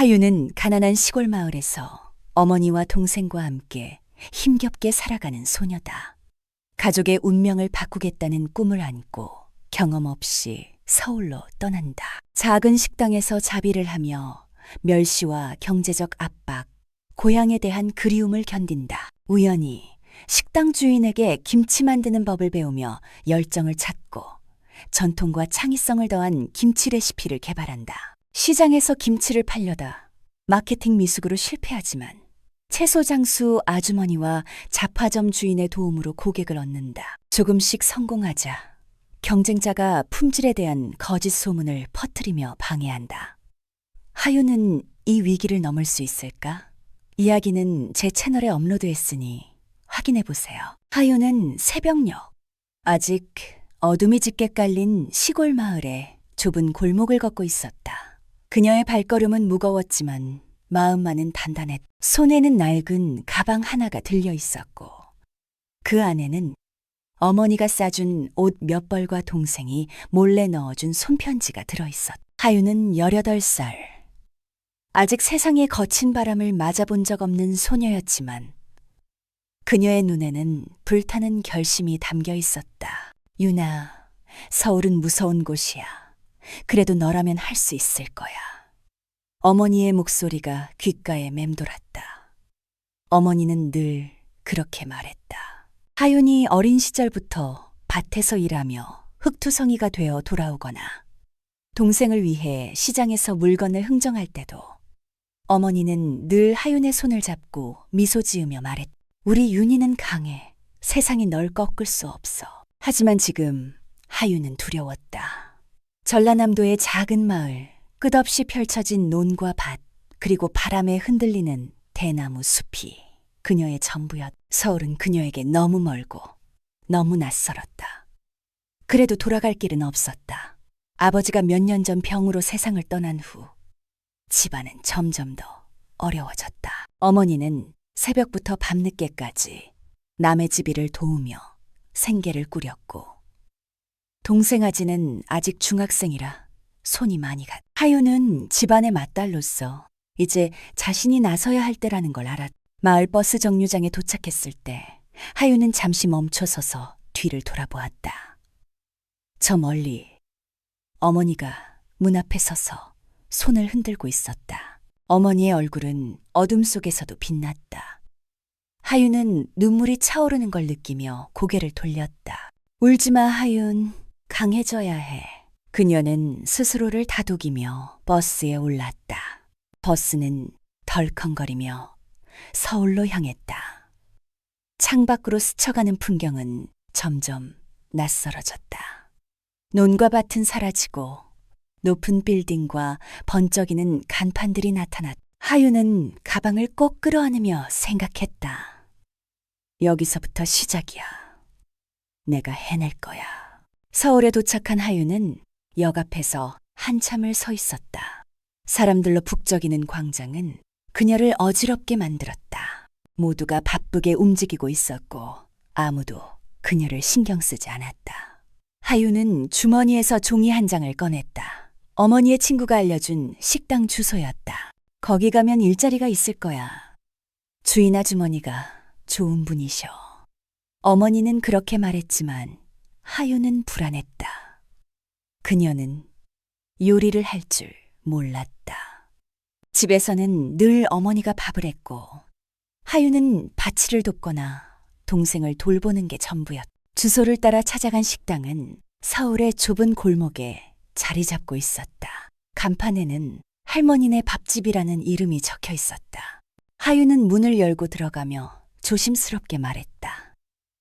하유는 가난한 시골 마을에서 어머니와 동생과 함께 힘겹게 살아가는 소녀다. 가족의 운명을 바꾸겠다는 꿈을 안고 경험 없이 서울로 떠난다. 작은 식당에서 자비를 하며 멸시와 경제적 압박, 고향에 대한 그리움을 견딘다. 우연히 식당 주인에게 김치 만드는 법을 배우며 열정을 찾고 전통과 창의성을 더한 김치 레시피를 개발한다. 시장에서 김치를 팔려다 마케팅 미숙으로 실패하지만 채소 장수 아주머니와 잡화점 주인의 도움으로 고객을 얻는다. 조금씩 성공하자 경쟁자가 품질에 대한 거짓 소문을 퍼뜨리며 방해한다. 하유는 이 위기를 넘을 수 있을까? 이야기는 제 채널에 업로드했으니 확인해보세요. 하유는 새벽녘, 아직 어둠이 짙게 깔린 시골 마을에 좁은 골목을 걷고 있었다. 그녀의 발걸음은 무거웠지만 마음만은 단단했다. 손에는 낡은 가방 하나가 들려 있었고 그 안에는 어머니가 싸준 옷 몇 벌과 동생이 몰래 넣어준 손편지가 들어있었다. 하유는 18살. 아직 세상의 거친 바람을 맞아본 적 없는 소녀였지만 그녀의 눈에는 불타는 결심이 담겨 있었다. 유나, 서울은 무서운 곳이야. 그래도 너라면 할 수 있을 거야. 어머니의 목소리가 귓가에 맴돌았다. 어머니는 늘 그렇게 말했다. 하윤이 어린 시절부터 밭에서 일하며 흙투성이가 되어 돌아오거나 동생을 위해 시장에서 물건을 흥정할 때도 어머니는 늘 하윤의 손을 잡고 미소 지으며 말했다. 우리 윤희는 강해. 세상이 널 꺾을 수 없어. 하지만 지금 하윤은 두려웠다. 전라남도의 작은 마을, 끝없이 펼쳐진 논과 밭, 그리고 바람에 흔들리는 대나무 숲이 그녀의 전부였다. 서울은 그녀에게 너무 멀고 너무 낯설었다. 그래도 돌아갈 길은 없었다. 아버지가 몇 년 전 병으로 세상을 떠난 후 집안은 점점 더 어려워졌다. 어머니는 새벽부터 밤늦게까지 남의 집 일을 도우며 생계를 꾸렸고 동생 아지는 아직 중학생이라 손이 많이 갔다. 하유는 집안의 맏딸로서 이제 자신이 나서야 할 때라는 걸 알았다. 마을 버스 정류장에 도착했을 때 하유는 잠시 멈춰서서 뒤를 돌아보았다. 저 멀리 어머니가 문 앞에 서서 손을 흔들고 있었다. 어머니의 얼굴은 어둠 속에서도 빛났다. 하윤은 눈물이 차오르는 걸 느끼며 고개를 돌렸다. 울지마 하윤, 강해져야 해. 그녀는 스스로를 다독이며 버스에 올랐다. 버스는 덜컹거리며 서울로 향했다. 창밖으로 스쳐가는 풍경은 점점 낯설어졌다. 논과 밭은 사라지고 높은 빌딩과 번쩍이는 간판들이 나타났다. 하유는 가방을 꼭 끌어안으며 생각했다. 여기서부터 시작이야. 내가 해낼 거야. 서울에 도착한 하유는 역 앞에서 한참을 서 있었다. 사람들로 북적이는 광장은 그녀를 어지럽게 만들었다. 모두가 바쁘게 움직이고 있었고 아무도 그녀를 신경 쓰지 않았다. 하유는 주머니에서 종이 한 장을 꺼냈다. 어머니의 친구가 알려준 식당 주소였다. 거기 가면 일자리가 있을 거야. 주인 아주머니가 좋은 분이셔. 어머니는 그렇게 말했지만 하유는 불안했다. 그녀는 요리를 할 줄 몰랐다. 집에서는 늘 어머니가 밥을 했고 하유는 밭일을 돕거나 동생을 돌보는 게 전부였다. 주소를 따라 찾아간 식당은 서울의 좁은 골목에 자리 잡고 있었다. 간판에는 할머니네 밥집이라는 이름이 적혀 있었다. 하유는 문을 열고 들어가며 조심스럽게 말했다.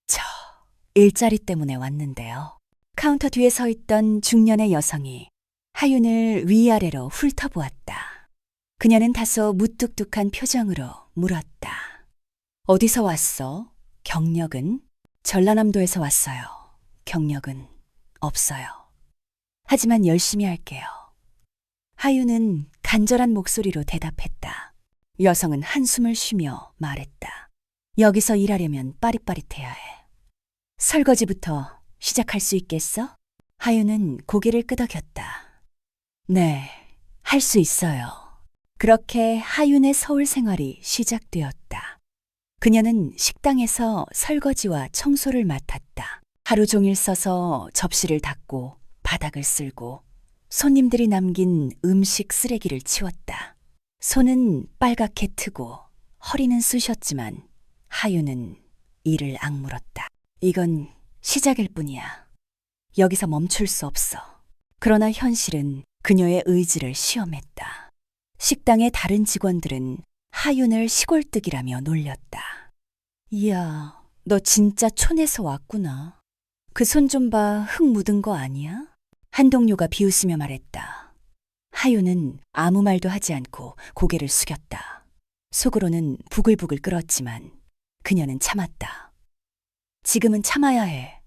저 일자리 때문에 왔는데요. 카운터 뒤에 서 있던 중년의 여성이 하윤을 위아래로 훑어보았다. 그녀는 다소 무뚝뚝한 표정으로 물었다. 어디서 왔어? 경력은? 전라남도에서 왔어요. 경력은 없어요. 하지만 열심히 할게요. 하유는 간절한 목소리로 대답했다. 여성은 한숨을 쉬며 말했다. 여기서 일하려면 빠릿빠릿해야 해. 설거지부터 시작할 수 있겠어? 하유는 고개를 끄덕였다. 네, 할 수 있어요. 그렇게 하윤의 서울 생활이 시작되었다. 그녀는 식당에서 설거지와 청소를 맡았다. 하루 종일 써서 접시를 닦고 바닥을 쓸고 손님들이 남긴 음식 쓰레기를 치웠다. 손은 빨갛게 트고 허리는 쑤셨지만 하윤은 이를 악물었다. 이건 시작일 뿐이야. 여기서 멈출 수 없어. 그러나 현실은 그녀의 의지를 시험했다. 식당의 다른 직원들은 하윤을 시골뜨기라며 놀렸다. 이야, 너 진짜 촌에서 왔구나. 그 손 좀 봐, 흙 묻은 거 아니야? 한 동료가 비웃으며 말했다. 하윤은 아무 말도 하지 않고 고개를 숙였다. 속으로는 부글부글 끓었지만 그녀는 참았다. 지금은 참아야 해.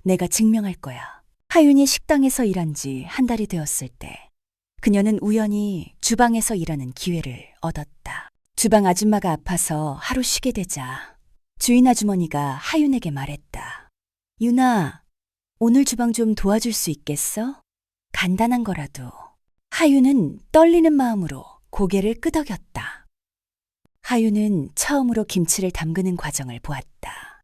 내가 증명할 거야. 하윤이 식당에서 일한 지 한 달이 되었을 때 그녀는 우연히 주방에서 일하는 기회를 얻었다. 주방 아줌마가 아파서 하루 쉬게 되자 주인 아주머니가 하윤에게 말했다. 윤아, 오늘 주방 좀 도와줄 수 있겠어? 간단한 거라도. 하윤은 떨리는 마음으로 고개를 끄덕였다. 하윤은 처음으로 김치를 담그는 과정을 보았다.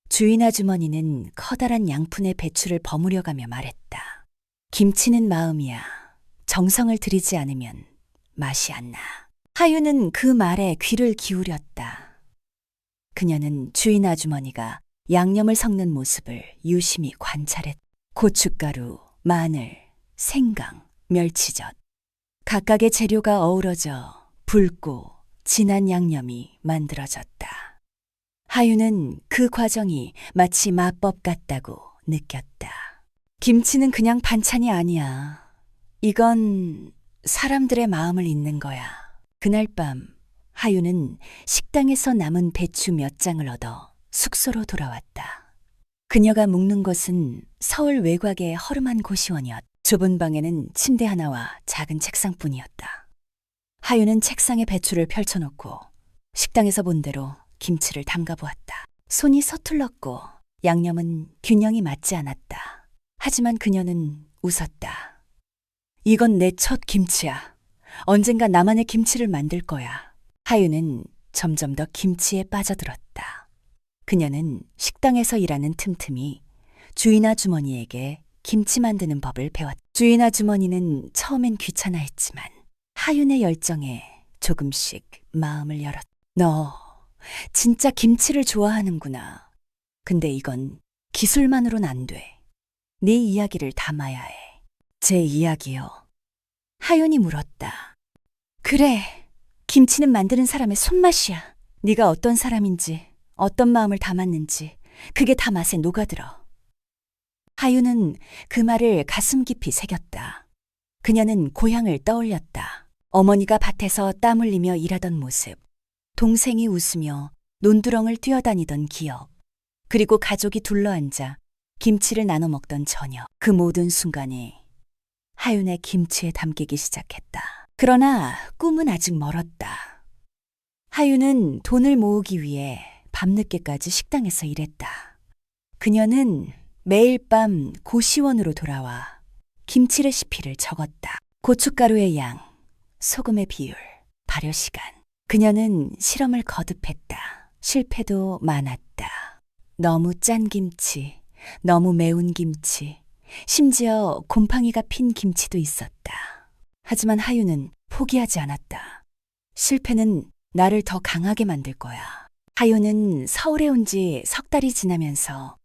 주인 아주머니는 커다란 양푼에 배추를 버무려가며 말했다. 김치는 마음이야. 정성을 들이지 않으면 맛이 안 나. 하윤은 그 말에 귀를 기울였다. 그녀는 주인 아주머니가 양념을 섞는 모습을 유심히 관찰했다. 고춧가루, 마늘, 생강, 멸치젓. 각각의 재료가 어우러져 붉고 진한 양념이 만들어졌다. 하윤은 그 과정이 마치 마법 같다고 느꼈다. 김치는 그냥 반찬이 아니야. 이건 사람들의 마음을 잇는 거야. 그날 밤 하윤은 식당에서 남은 배추 몇 장을 얻어 숙소로 돌아왔다. 그녀가 묵는 곳은 서울 외곽의 허름한 고시원이었다. 좁은 방에는 침대 하나와 작은 책상뿐이었다. 하윤은 책상에 배추를 펼쳐놓고 식당에서 본 대로 김치를 담가보았다. 손이 서툴렀고 양념은 균형이 맞지 않았다. 하지만 그녀는 웃었다. 이건 내 첫 김치야. 언젠가 나만의 김치를 만들 거야. 하윤은 점점 더 김치에 빠져들었다. 그녀는 식당에서 일하는 틈틈이 주인 아주머니에게 김치 만드는 법을 배웠다. 주인 아주머니는 처음엔 귀찮아했지만 하윤의 열정에 조금씩 마음을 열었다. 너 진짜 김치를 좋아하는구나. 근데 이건 기술만으로는 안 돼. 네 이야기를 담아야 해. 제 이야기요. 하윤이 물었다. 그래, 김치는 만드는 사람의 손맛이야. 네가 어떤 사람인지, 어떤 마음을 담았는지 그게 다 맛에 녹아들어. 하윤은 그 말을 가슴 깊이 새겼다. 그녀는 고향을 떠올렸다. 어머니가 밭에서 땀 흘리며 일하던 모습, 동생이 웃으며 논두렁을 뛰어다니던 기억, 그리고 가족이 둘러앉아 김치를 나눠 먹던 저녁. 그 모든 순간이 하윤의 김치에 담기기 시작했다. 그러나 꿈은 아직 멀었다. 하윤은 돈을 모으기 위해 밤늦게까지 식당에서 일했다. 그녀는 매일 밤 고시원으로 돌아와 김치 레시피를 적었다. 고춧가루의 양, 소금의 비율, 발효 시간. 그녀는 실험을 거듭했다. 실패도 많았다. 너무 짠 김치, 너무 매운 김치, 심지어 곰팡이가 핀 김치도 있었다. 하지만 하윤은 포기하지 않았다. 실패는 나를 더 강하게 만들 거야. 하윤은 서울에 온 지 석 달이 지나면서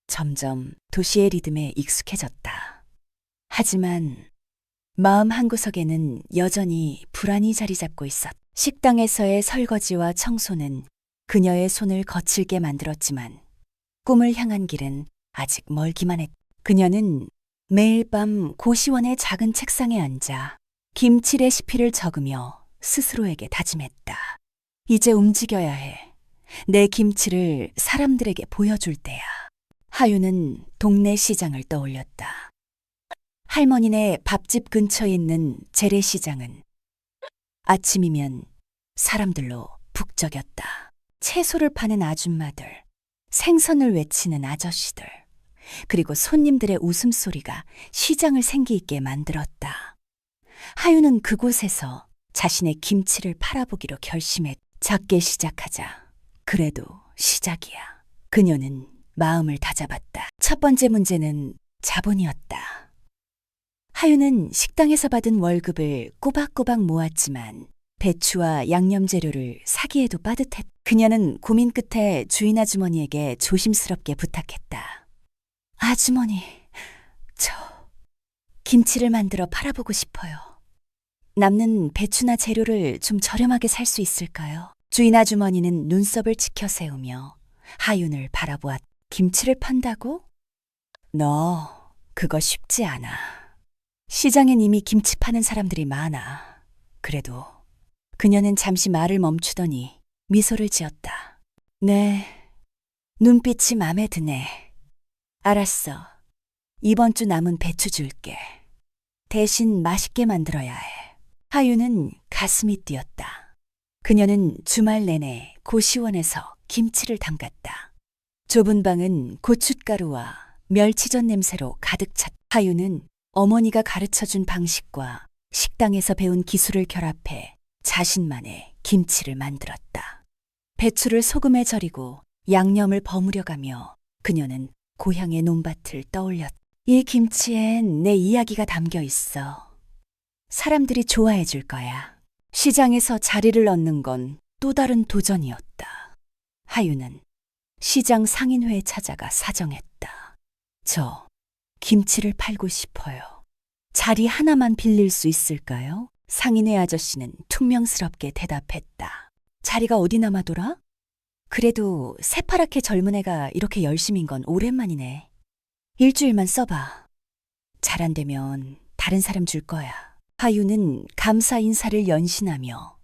점점 도시의 리듬에 익숙해졌다. 하지만 마음 한구석에는 여전히 불안이 자리 잡고 있었다. 식당에서의 설거지와 청소는 그녀의 손을 거칠게 만들었지만 꿈을 향한 길은 아직 멀기만 했다. 그녀는 매일 밤 고시원의 작은 책상에 앉아 김치 레시피를 적으며 스스로에게 다짐했다. 이제 움직여야 해. 내 김치를 사람들에게 보여줄 때야. 하윤은 동네 시장을 떠올렸다. 할머니네 밥집 근처에 있는 재래시장은 아침이면 사람들로 북적였다. 채소를 파는 아줌마들, 생선을 외치는 아저씨들, 그리고 손님들의 웃음소리가 시장을 생기 있게 만들었다. 하윤은 그곳에서 자신의 김치를 팔아보기로 결심했. 작게 시작하자. 그래도 시작이야. 그녀는 마음을 다잡았다. 첫 번째 문제는 자본이었다. 하윤은 식당에서 받은 월급을 꼬박꼬박 모았지만 배추와 양념 재료를 사기에도 빠듯했다. 그녀는 고민 끝에 주인 아주머니에게 조심스럽게 부탁했다. 아주머니, 저 김치를 만들어 팔아보고 싶어요. 남는 배추나 재료를 좀 저렴하게 살 수 있을까요? 주인 아주머니는 눈썹을 치켜 세우며 하윤을 바라보았다. 김치를 판다고? 너 그거 쉽지 않아. 시장엔 이미 김치 파는 사람들이 많아. 그래도 그녀는 잠시 말을 멈추더니 미소를 지었다. 네, 눈빛이 맘에 드네. 알았어. 이번 주 남은 배추 줄게. 대신 맛있게 만들어야 해. 하윤은 가슴이 뛰었다. 그녀는 주말 내내 고시원에서 김치를 담갔다. 좁은 방은 고춧가루와 멸치전 냄새로 가득 찼다. 하윤은 어머니가 가르쳐준 방식과 식당에서 배운 기술을 결합해 자신만의 김치를 만들었다. 배추를 소금에 절이고 양념을 버무려가며 그녀는 고향의 논밭을 떠올렸다. 이 김치엔 내 이야기가 담겨 있어. 사람들이 좋아해 줄 거야. 시장에서 자리를 얻는 건 또 다른 도전이었다. 하윤은 시장 상인회에 찾아가 사정했다. 저 김치를 팔고 싶어요. 자리 하나만 빌릴 수 있을까요? 상인회 아저씨는 퉁명스럽게 대답했다. 자리가 어디 남아돌아? 그래도 새파랗게 젊은 애가 이렇게 열심인 건 오랜만이네. 일주일만 써봐. 잘 안 되면 다른 사람 줄 거야. 하윤은 감사 인사를 연신하며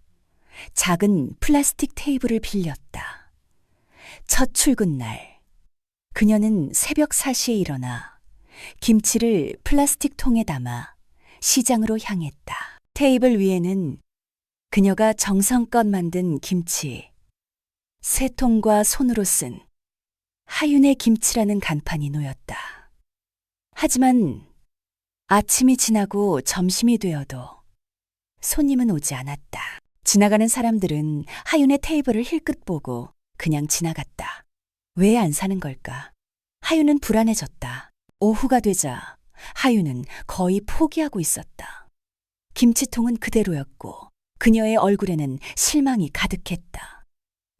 작은 플라스틱 테이블을 빌렸다. 첫 출근 날, 그녀는 새벽 4시에 일어나 김치를 플라스틱 통에 담아 시장으로 향했다. 테이블 위에는 그녀가 정성껏 만든 김치, 새 통과 손으로 쓴 하윤의 김치라는 간판이 놓였다. 하지만 아침이 지나고 점심이 되어도 손님은 오지 않았다. 지나가는 사람들은 하윤의 테이블을 힐끗 보고 그냥 지나갔다. 왜 안 사는 걸까? 하윤은 불안해졌다. 오후가 되자 하윤은 거의 포기하고 있었다. 김치통은 그대로였고 그녀의 얼굴에는 실망이 가득했다.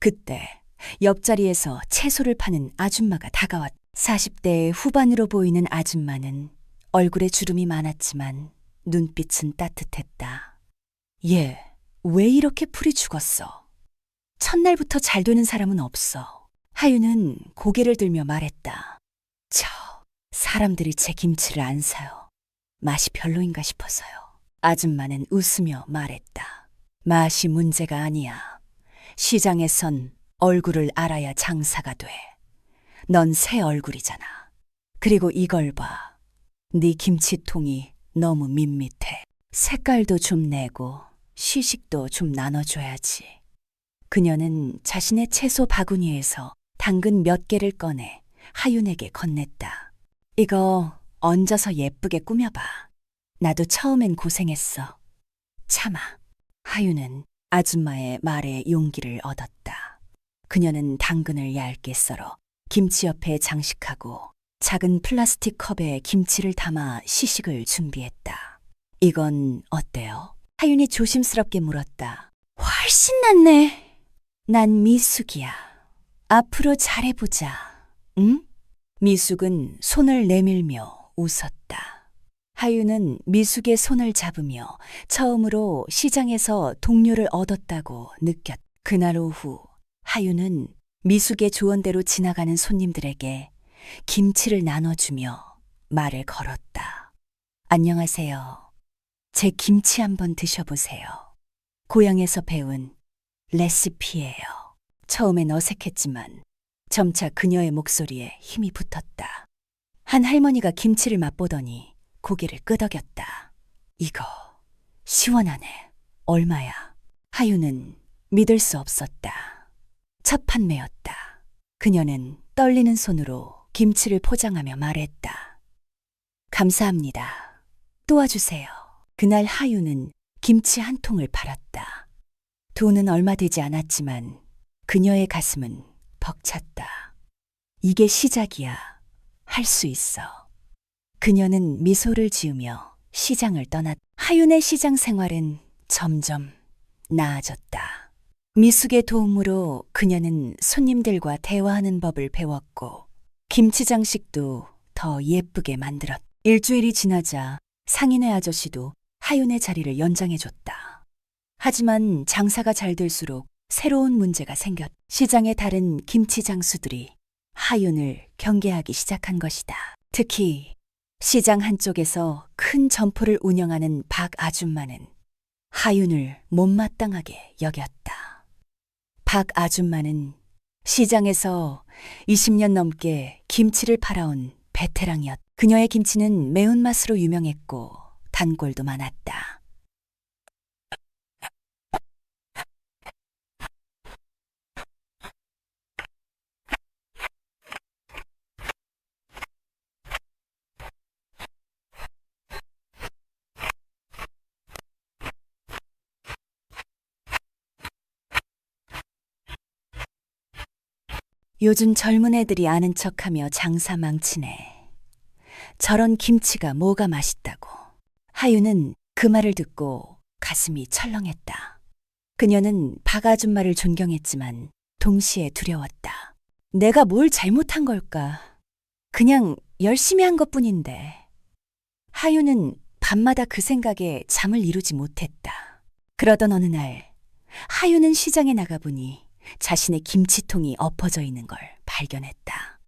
그때 옆자리에서 채소를 파는 아줌마가 다가왔다. 40대 후반으로 보이는 아줌마는 얼굴에 주름이 많았지만 눈빛은 따뜻했다. 얘, 왜 이렇게 풀이 죽었어? 첫날부터 잘 되는 사람은 없어. 하윤은 고개를 들며 말했다. 사람들이 제 김치를 안 사요. 맛이 별로인가 싶어서요. 아줌마는 웃으며 말했다. 맛이 문제가 아니야. 시장에선 얼굴을 알아야 장사가 돼. 넌 새 얼굴이잖아. 그리고 이걸 봐. 네 김치통이 너무 밋밋해. 색깔도 좀 내고 시식도 좀 나눠줘야지. 그녀는 자신의 채소 바구니에서 당근 몇 개를 꺼내 하윤에게 건넸다. 이거 얹어서 예쁘게 꾸며봐. 나도 처음엔 고생했어. 참아. 하윤은 아줌마의 말에 용기를 얻었다. 그녀는 당근을 얇게 썰어 김치 옆에 장식하고 작은 플라스틱 컵에 김치를 담아 시식을 준비했다. 이건 어때요? 하윤이 조심스럽게 물었다. 훨씬 낫네. 난 미숙이야. 앞으로 잘해보자. 응? 미숙은 손을 내밀며 웃었다. 하윤은 미숙의 손을 잡으며 처음으로 시장에서 동료를 얻었다고 느꼈다. 그날 오후 하윤은 미숙의 조언대로 지나가는 손님들에게 김치를 나눠주며 말을 걸었다. 안녕하세요. 제 김치 한번 드셔보세요. 고향에서 배운 레시피예요. 처음엔 어색했지만 점차 그녀의 목소리에 힘이 붙었다. 한 할머니가 김치를 맛보더니 고개를 끄덕였다. 이거 시원하네. 얼마야? 하윤은 믿을 수 없었다. 첫 판매였다. 그녀는 떨리는 손으로 김치를 포장하며 말했다. 감사합니다. 또 와주세요. 그날 하윤은 김치 한 통을 팔았다. 돈은 얼마 되지 않았지만 그녀의 가슴은 벅찼다. 이게 시작이야. 할 수 있어. 그녀는 미소를 지으며 시장을 떠났다. 하윤의 시장 생활은 점점 나아졌다. 미숙의 도움으로 그녀는 손님들과 대화하는 법을 배웠고 김치 장식도 더 예쁘게 만들었다. 일주일이 지나자 상인회 아저씨도 하윤의 자리를 연장해줬다. 하지만 장사가 잘 될수록 새로운 문제가 생겼다. 시장의 다른 김치 장수들이 하윤을 경계하기 시작한 것이다. 특히 시장 한쪽에서 큰 점포를 운영하는 박 아줌마는 하윤을 못마땅하게 여겼다. 박 아줌마는 시장에서 20년 넘게 김치를 팔아온 베테랑이었다. 그녀의 김치는 매운맛으로 유명했고 단골도 많았다. 요즘 젊은 애들이 아는 척하며 장사 망치네. 저런 김치가 뭐가 맛있다고. 하윤은 그 말을 듣고 가슴이 철렁했다. 그녀는 박 아줌마를 존경했지만 동시에 두려웠다. 내가 뭘 잘못한 걸까? 그냥 열심히 한 것뿐인데. 하윤은 밤마다 그 생각에 잠을 이루지 못했다. 그러던 어느 날 하윤은 시장에 나가보니 자신의 김치통이 엎어져 있는 걸 발견했다.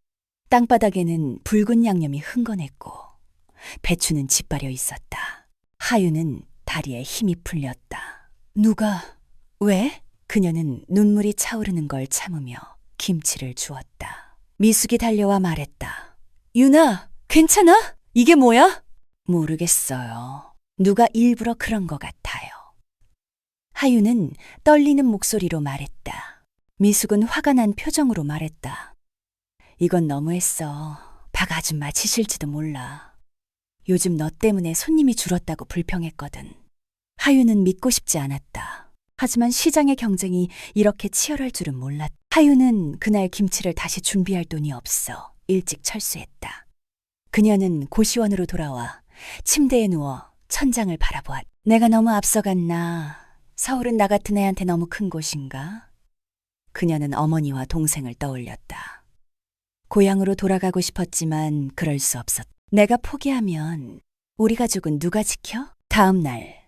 땅바닥에는 붉은 양념이 흥건했고 배추는 짓바려 있었다. 하윤은 다리에 힘이 풀렸다. 누가? 왜? 그녀는 눈물이 차오르는 걸 참으며 김치를 주었다. 미숙이 달려와 말했다. 유나, 괜찮아? 이게 뭐야? 모르겠어요. 누가 일부러 그런 것 같아요. 하윤은 떨리는 목소리로 말했다. 미숙은 화가 난 표정으로 말했다. 이건 너무했어. 박 아줌마 치실지도 몰라. 요즘 너 때문에 손님이 줄었다고 불평했거든. 하윤은 믿고 싶지 않았다. 하지만 시장의 경쟁이 이렇게 치열할 줄은 몰랐다. 하윤은 그날 김치를 다시 준비할 돈이 없어 일찍 철수했다. 그녀는 고시원으로 돌아와 침대에 누워 천장을 바라보았다. 내가 너무 앞서갔나? 서울은 나 같은 애한테 너무 큰 곳인가? 그녀는 어머니와 동생을 떠올렸다. 고향으로 돌아가고 싶었지만 그럴 수 없었다. 내가 포기하면 우리 가족은 누가 지켜? 다음 날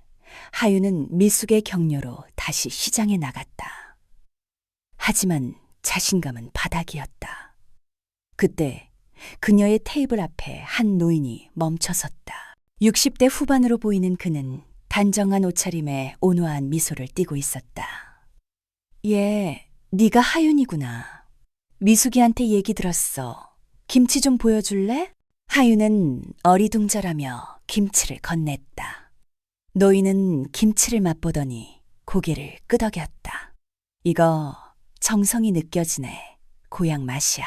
하윤은 미숙의 격려로 다시 시장에 나갔다. 하지만 자신감은 바닥이었다. 그때 그녀의 테이블 앞에 한 노인이 멈춰섰다. 60대 후반으로 보이는 그는 단정한 옷차림에 온화한 미소를 띠고 있었다. 얘, 네가 하윤이구나. 미숙이한테 얘기 들었어. 김치 좀 보여줄래? 하윤은 어리둥절하며 김치를 건넸다. 노인은 김치를 맛보더니 고개를 끄덕였다. 이거 정성이 느껴지네. 고향 맛이야.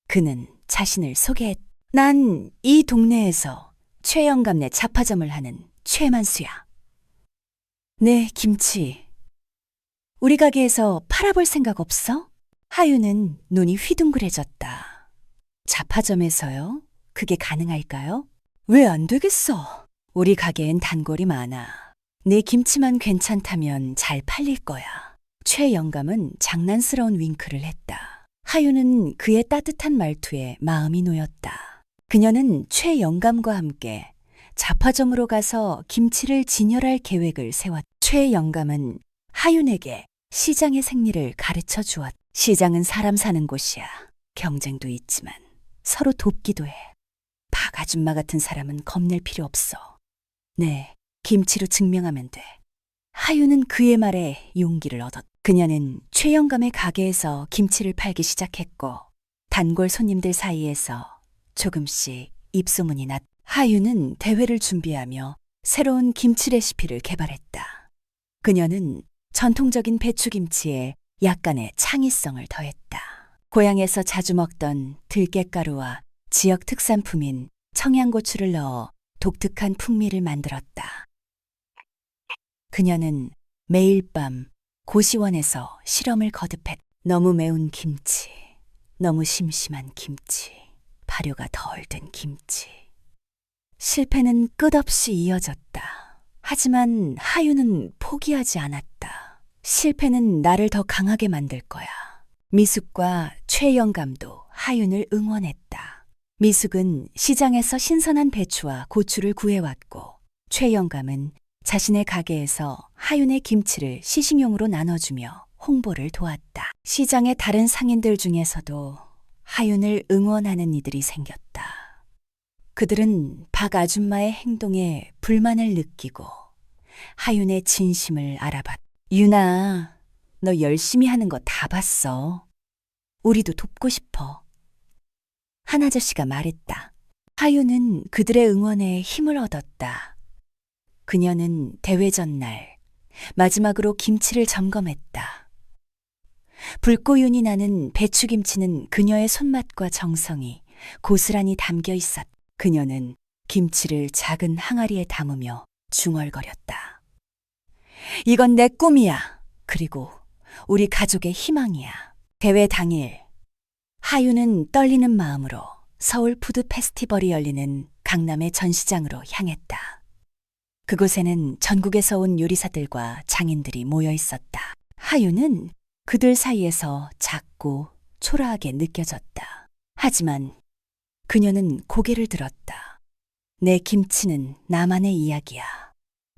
그는 자신을 소개했다. 난 이 동네에서 최영감네 잡화점을 하는 최만수야. 네, 김치. 우리 가게에서 팔아볼 생각 없어? 하윤은 눈이 휘둥그레졌다. 잡화점에서요? 그게 가능할까요? 왜 안 되겠어? 우리 가게엔 단골이 많아. 내 김치만 괜찮다면 잘 팔릴 거야. 최영감은 장난스러운 윙크를 했다. 하윤은 그의 따뜻한 말투에 마음이 놓였다. 그녀는 최영감과 함께 잡화점으로 가서 김치를 진열할 계획을 세웠다. 최영감은 하윤에게 시장의 생리를 가르쳐 주었다. 시장은 사람 사는 곳이야. 경쟁도 있지만 서로 돕기도 해. 박 아줌마 같은 사람은 겁낼 필요 없어. 네, 김치로 증명하면 돼. 하윤은 그의 말에 용기를 얻었다. 그녀는 최영감의 가게에서 김치를 팔기 시작했고 단골 손님들 사이에서 조금씩 입소문이 났다. 하윤은 대회를 준비하며 새로운 김치 레시피를 개발했다. 그녀는 전통적인 배추김치에 약간의 창의성을 더했다. 고향에서 자주 먹던 들깨가루와 지역 특산품인 청양고추를 넣어 독특한 풍미를 만들었다. 그녀는 매일 밤 고시원에서 실험을 거듭했다. 너무 매운 김치, 너무 심심한 김치, 발효가 덜 된 김치. 실패는 끝없이 이어졌다. 하지만 하윤은 포기하지 않았다. 실패는 나를 더 강하게 만들 거야. 미숙과 최영감도 하윤을 응원했다. 미숙은 시장에서 신선한 배추와 고추를 구해왔고, 최영감은 자신의 가게에서 하윤의 김치를 시식용으로 나눠주며 홍보를 도왔다. 시장의 다른 상인들 중에서도 하윤을 응원하는 이들이 생겼다. 그들은 박 아줌마의 행동에 불만을 느끼고 하윤의 진심을 알아봤다. 윤아, 너 열심히 하는 거 다 봤어. 우리도 돕고 싶어. 한 아저씨가 말했다. 하윤은 그들의 응원에 힘을 얻었다. 그녀는 대회 전날 마지막으로 김치를 점검했다. 붉고 윤이 나는 배추김치는 그녀의 손맛과 정성이 고스란히 담겨 있었다. 그녀는 김치를 작은 항아리에 담으며 중얼거렸다. 이건 내 꿈이야. 그리고 우리 가족의 희망이야. 대회 당일, 하윤은 떨리는 마음으로 서울 푸드 페스티벌이 열리는 강남의 전시장으로 향했다. 그곳에는 전국에서 온 요리사들과 장인들이 모여 있었다. 하윤은 그들 사이에서 작고 초라하게 느껴졌다. 하지만 그녀는 고개를 들었다. 내 김치는 나만의 이야기야.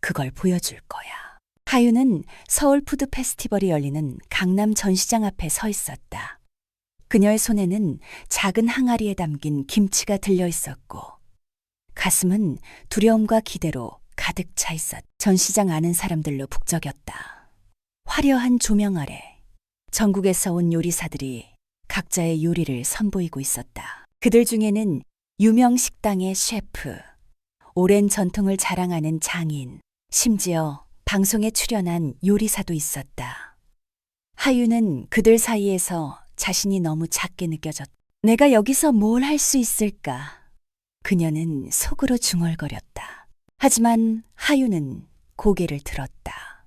그걸 보여줄 거야. 하윤은 서울 푸드 페스티벌이 열리는 강남 전시장 앞에 서 있었다. 그녀의 손에는 작은 항아리에 담긴 김치가 들려 있었고, 가슴은 두려움과 기대로 가득 차 있었다. 전시장 아는 사람들로 북적였다. 화려한 조명 아래 전국에서 온 요리사들이 각자의 요리를 선보이고 있었다. 그들 중에는 유명 식당의 셰프, 오랜 전통을 자랑하는 장인, 심지어 방송에 출연한 요리사도 있었다. 하윤은 그들 사이에서 자신이 너무 작게 느껴졌다. 내가 여기서 뭘 할 수 있을까? 그녀는 속으로 중얼거렸다. 하지만 하윤은 고개를 들었다.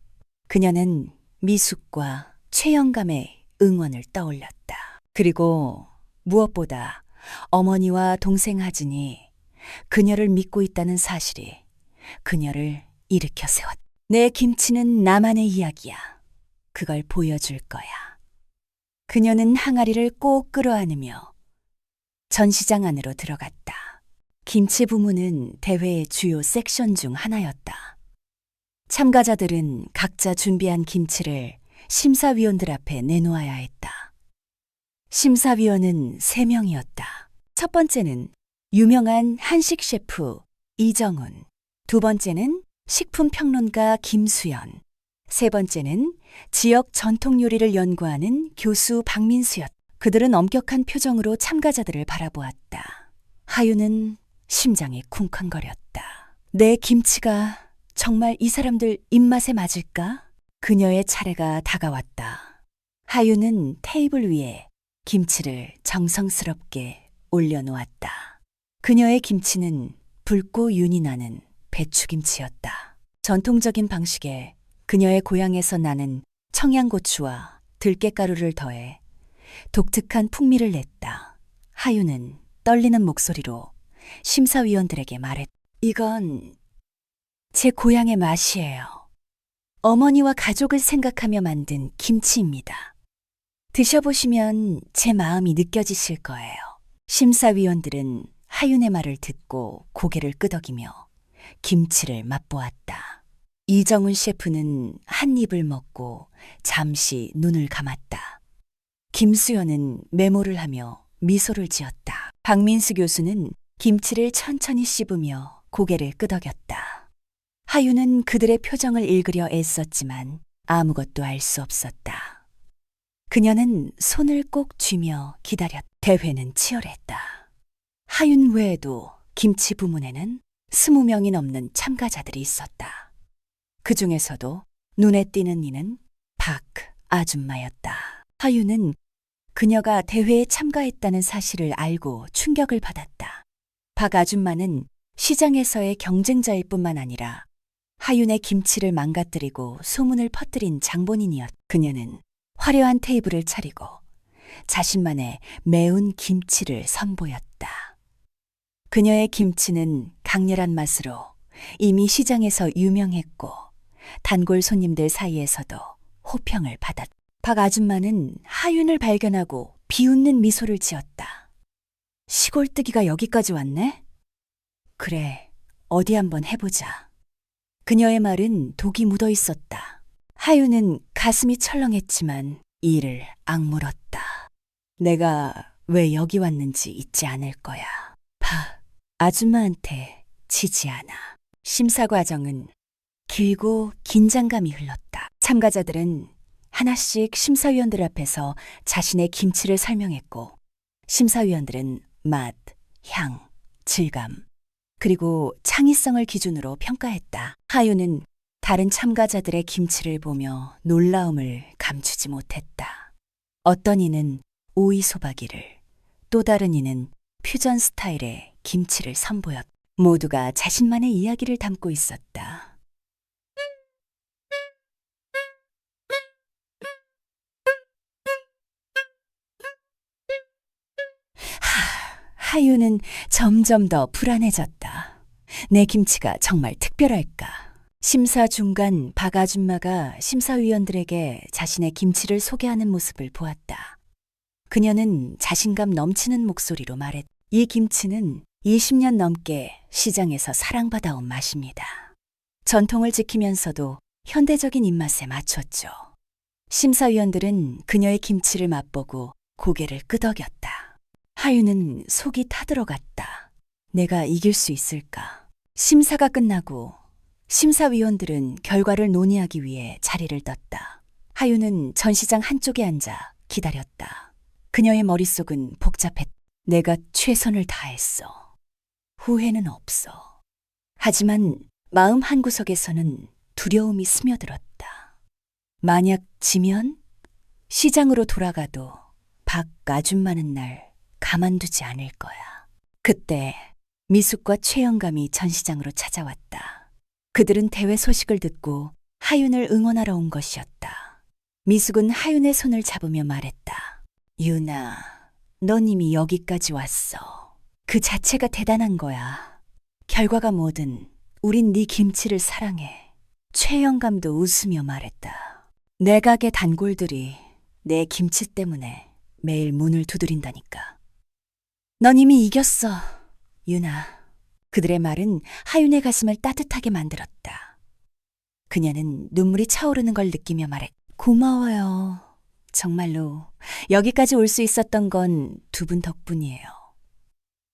그녀는 미숙과 최영감의 응원을 떠올렸다. 그리고 무엇보다 어머니와 동생 하진이 그녀를 믿고 있다는 사실이 그녀를 일으켜 세웠다. 내 김치는 나만의 이야기야. 그걸 보여줄 거야. 그녀는 항아리를 꼭 끌어안으며 전시장 안으로 들어갔다. 김치 부문은 대회의 주요 섹션 중 하나였다. 참가자들은 각자 준비한 김치를 심사위원들 앞에 내놓아야 했다. 심사위원은 3명이었다. 첫 번째는 유명한 한식 셰프 이정훈, 두 번째는 식품평론가 김수연, 세 번째는 지역 전통 요리를 연구하는 교수 박민수였다. 그들은 엄격한 표정으로 참가자들을 바라보았다. 하윤은 심장이 쿵쾅거렸다. 내 김치가 정말 이 사람들 입맛에 맞을까? 그녀의 차례가 다가왔다. 하윤은 테이블 위에 김치를 정성스럽게 올려놓았다. 그녀의 김치는 붉고 윤이 나는 배추김치였다. 전통적인 방식에 그녀의 고향에서 나는 청양고추와 들깨가루를 더해 독특한 풍미를 냈다. 하윤은 떨리는 목소리로 심사위원들에게 말했다. 이건 제 고향의 맛이에요. 어머니와 가족을 생각하며 만든 김치입니다. 드셔보시면 제 마음이 느껴지실 거예요. 심사위원들은 하윤의 말을 듣고 고개를 끄덕이며 김치를 맛보았다. 이정훈 셰프는 한 입을 먹고 잠시 눈을 감았다. 김수연은 메모를 하며 미소를 지었다. 박민수 교수는 김치를 천천히 씹으며 고개를 끄덕였다. 하윤은 그들의 표정을 읽으려 애썼지만 아무것도 알 수 없었다. 그녀는 손을 꼭 쥐며 기다렸다. 대회는 치열했다. 하윤 외에도 김치 부문에는 20명이 넘는 참가자들이 있었다. 그 중에서도 눈에 띄는 이는 박 아줌마였다. 하윤은 그녀가 대회에 참가했다는 사실을 알고 충격을 받았다. 박 아줌마는 시장에서의 경쟁자일 뿐만 아니라 하윤의 김치를 망가뜨리고 소문을 퍼뜨린 장본인이었. 그녀는 화려한 테이블을 차리고 자신만의 매운 김치를 선보였다. 그녀의 김치는 강렬한 맛으로 이미 시장에서 유명했고 단골 손님들 사이에서도 호평을 받았다. 박 아줌마는 하윤을 발견하고 비웃는 미소를 지었다. 시골뜨기가 여기까지 왔네? 그래, 어디 한번 해보자. 그녀의 말은 독이 묻어 있었다. 하윤은 가슴이 철렁했지만 이를 악물었다. 내가 왜 여기 왔는지 잊지 않을 거야. 박 아줌마한테 지지 않아. 심사 과정은 길고 긴장감이 흘렀다. 참가자들은 하나씩 심사위원들 앞에서 자신의 김치를 설명했고 심사위원들은 맛, 향, 질감, 그리고 창의성을 기준으로 평가했다. 하윤은 다른 참가자들의 김치를 보며 놀라움을 감추지 못했다. 어떤 이는 오이 소박이를, 또 다른 이는 퓨전 스타일의 김치를 선보였다. 모두가 자신만의 이야기를 담고 있었다. 하윤은 점점 더 불안해졌다. 내 김치가 정말 특별할까? 심사 중간 박 아줌마가 심사위원들에게 자신의 김치를 소개하는 모습을 보았다. 그녀는 자신감 넘치는 목소리로 말했다. 이 김치는 20년 넘게 시장에서 사랑받아온 맛입니다. 전통을 지키면서도 현대적인 입맛에 맞췄죠. 심사위원들은 그녀의 김치를 맛보고 고개를 끄덕였다. 하윤은 속이 타들어갔다. 내가 이길 수 있을까? 심사가 끝나고 심사위원들은 결과를 논의하기 위해 자리를 떴다. 하윤은 전시장 한쪽에 앉아 기다렸다. 그녀의 머릿속은 복잡했다. 내가 최선을 다했어. 후회는 없어. 하지만 마음 한구석에서는 두려움이 스며들었다. 만약 지면 시장으로 돌아가도 박 아줌마는 날 가만두지 않을 거야. 그때 미숙과 최영감이 전시장으로 찾아왔다. 그들은 대회 소식을 듣고 하윤을 응원하러 온 것이었다. 미숙은 하윤의 손을 잡으며 말했다. 유나, 넌 이미 여기까지 왔어. 그 자체가 대단한 거야. 결과가 뭐든 우린 네 김치를 사랑해. 최영감도 웃으며 말했다. 내 가게 단골들이 내 김치 때문에 매일 문을 두드린다니까. 넌 이미 이겼어, 유나. 그들의 말은 하윤의 가슴을 따뜻하게 만들었다. 그녀는 눈물이 차오르는 걸 느끼며 말했다. 고마워요. 정말로 여기까지 올 수 있었던 건 두 분 덕분이에요.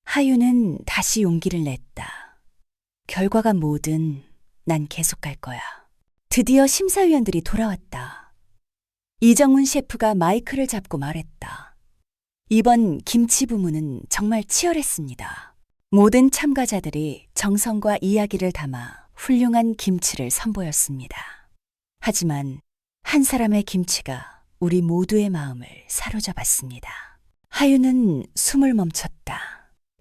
하윤은 다시 용기를 냈다. 결과가 뭐든 난 계속 갈 거야. 드디어 심사위원들이 돌아왔다. 이정훈 셰프가 마이크를 잡고 말했다. 이번 김치 부문은 정말 치열했습니다. 모든 참가자들이 정성과 이야기를 담아 훌륭한 김치를 선보였습니다. 하지만 한 사람의 김치가 우리 모두의 마음을 사로잡았습니다. 하윤은 숨을 멈췄다.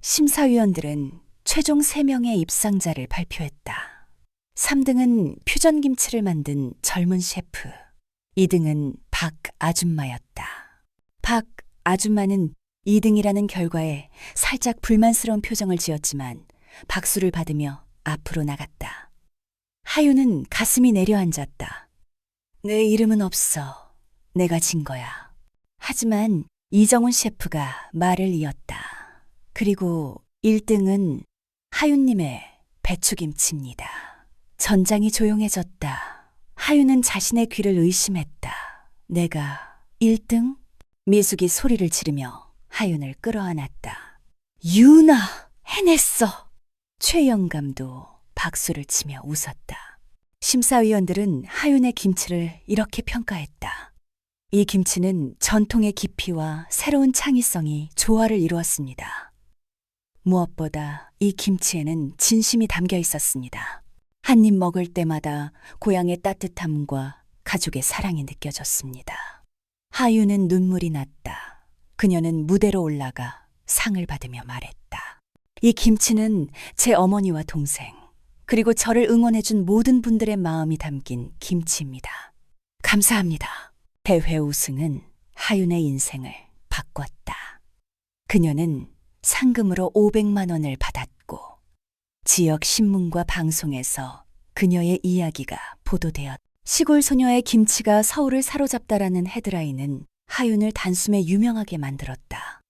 심사위원들은 최종 3명의 입상자를 발표했다. 3등은 퓨전 김치를 만든 젊은 셰프, 2등은 박 아줌마였다. 박 아줌마는 2등이라는 결과에 살짝 불만스러운 표정을 지었지만 박수를 받으며 앞으로 나갔다. 하윤은 가슴이 내려앉았다. 내 이름은 없어. 내가 진 거야. 하지만 이정훈 셰프가 말을 이었다. 그리고 1등은 하윤님의 배추김치입니다. 전장이 조용해졌다. 하윤은 자신의 귀를 의심했다. 내가 1등? 미숙이 소리를 지르며 하윤을 끌어안았다. 유나, 해냈어! 최영감도 박수를 치며 웃었다. 심사위원들은 하윤의 김치를 이렇게 평가했다. 이 김치는 전통의 깊이와 새로운 창의성이 조화를 이루었습니다. 무엇보다 이 김치에는 진심이 담겨 있었습니다. 한 입 먹을 때마다 고향의 따뜻함과 가족의 사랑이 느껴졌습니다. 하윤은 눈물이 났다. 그녀는 무대로 올라가 상을 받으며 말했다. 이 김치는 제 어머니와 동생, 그리고 저를 응원해준 모든 분들의 마음이 담긴 김치입니다. 감사합니다. 대회 우승은 하윤의 인생을 바꿨다. 그녀는 상금으로 500만 원을 받았고 지역 신문과 방송에서 그녀의 이야기가 보도되었다. 시골 소녀의 김치가 서울을 사로잡다라는 헤드라인은 하윤을 단숨에 유명하게 만들었다.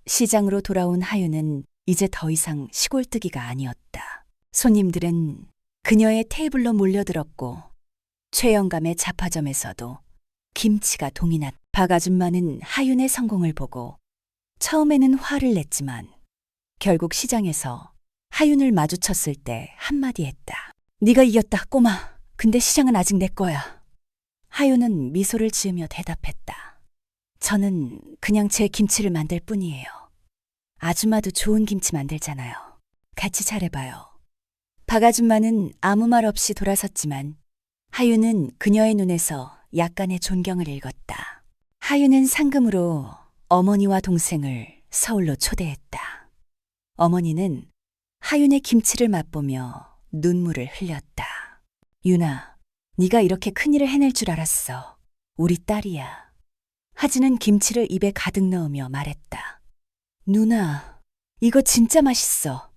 시장으로 돌아온 하윤은 이제 더 이상 시골뜨기가 아니었다. 손님들은 그녀의 테이블로 몰려들었고 최영감의 잡화점에서도 김치가 동이 났다. 박 아줌마는 하윤의 성공을 보고 처음에는 화를 냈지만 결국 시장에서 하윤을 마주쳤을 때 한마디 했다. 네가 이겼다, 꼬마. 근데 시장은 아직 내 거야. 하윤은 미소를 지으며 대답했다. 저는 그냥 제 김치를 만들 뿐이에요. 아줌마도 좋은 김치 만들잖아요. 같이 잘해봐요. 박 아줌마는 아무 말 없이 돌아섰지만 하윤은 그녀의 눈에서 약간의 존경을 읽었다. 하윤은 상금으로 어머니와 동생을 서울로 초대했다. 어머니는 하윤의 김치를 맛보며 눈물을 흘렸다. 윤아, 네가 이렇게 큰일을 해낼 줄 알았어. 우리 딸이야. 하진은 김치를 입에 가득 넣으며 말했다. 누나, 이거 진짜 맛있어.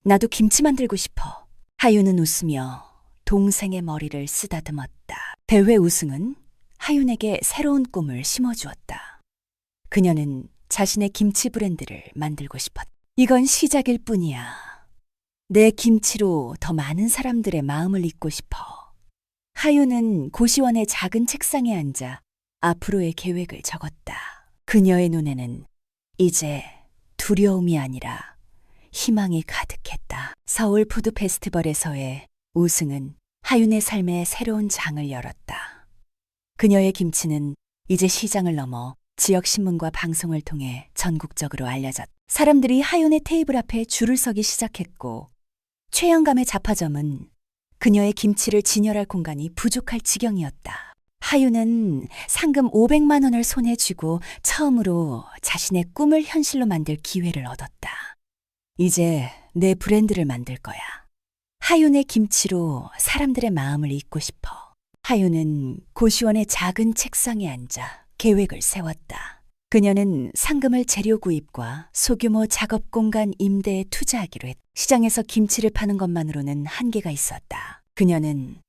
나도 김치 만들고 싶어. 하윤은 웃으며 동생의 머리를 쓰다듬었다. 대회 우승은 하윤에게 새로운 꿈을 심어주었다. 그녀는 자신의 김치 브랜드를 만들고 싶었다. 이건 시작일 뿐이야. 내 김치로 더 많은 사람들의 마음을 잊고 싶어. 하윤은 고시원의 작은 책상에 앉아 앞으로의 계획을 적었다. 그녀의 눈에는 이제 두려움이 아니라 희망이 가득했다. 서울 푸드 페스티벌에서의 우승은 하윤의 삶에 새로운 장을 열었다. 그녀의 김치는 이제 시장을 넘어 지역 신문과 방송을 통해 전국적으로 알려졌다. 사람들이 하윤의 테이블 앞에 줄을 서기 시작했고 최영감의 잡화점은 그녀의 김치를 진열할 공간이 부족할 지경이었다. 하윤은 상금 500만 원을 손에 쥐고 처음으로 자신의 꿈을 현실로 만들 기회를 얻었다. 이제 내 브랜드를 만들 거야. 하윤의 김치로 사람들의 마음을 잊고 싶어. 하윤은 고시원의 작은 책상에 앉아 계획을 세웠다. 그녀는 상금을 재료 구입과 소규모 작업 공간 임대에 투자하기로 했다. 시장에서 김치를 파는 것만으로는 한계가 있었다. 그녀는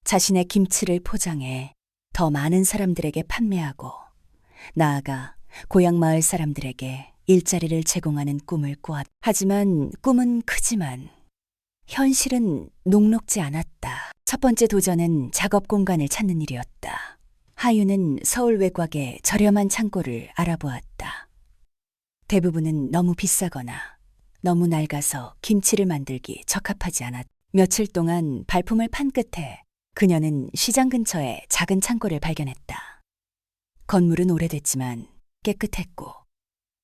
자신의 김치를 포장해 더 많은 사람들에게 판매하고 나아가 고향 마을 사람들에게 일자리를 제공하는 꿈을 꾸었다. 하지만 꿈은 크지만 현실은 녹록지 않았다. 첫 번째 도전은 작업 공간을 찾는 일이었다. 하윤은 서울 외곽의 저렴한 창고를 알아보았다. 대부분은 너무 비싸거나 너무 낡아서 김치를 만들기 적합하지 않았다. 며칠 동안 발품을 판 끝에 그녀는 시장 근처에 작은 창고를 발견했다. 건물은 오래됐지만 깨끗했고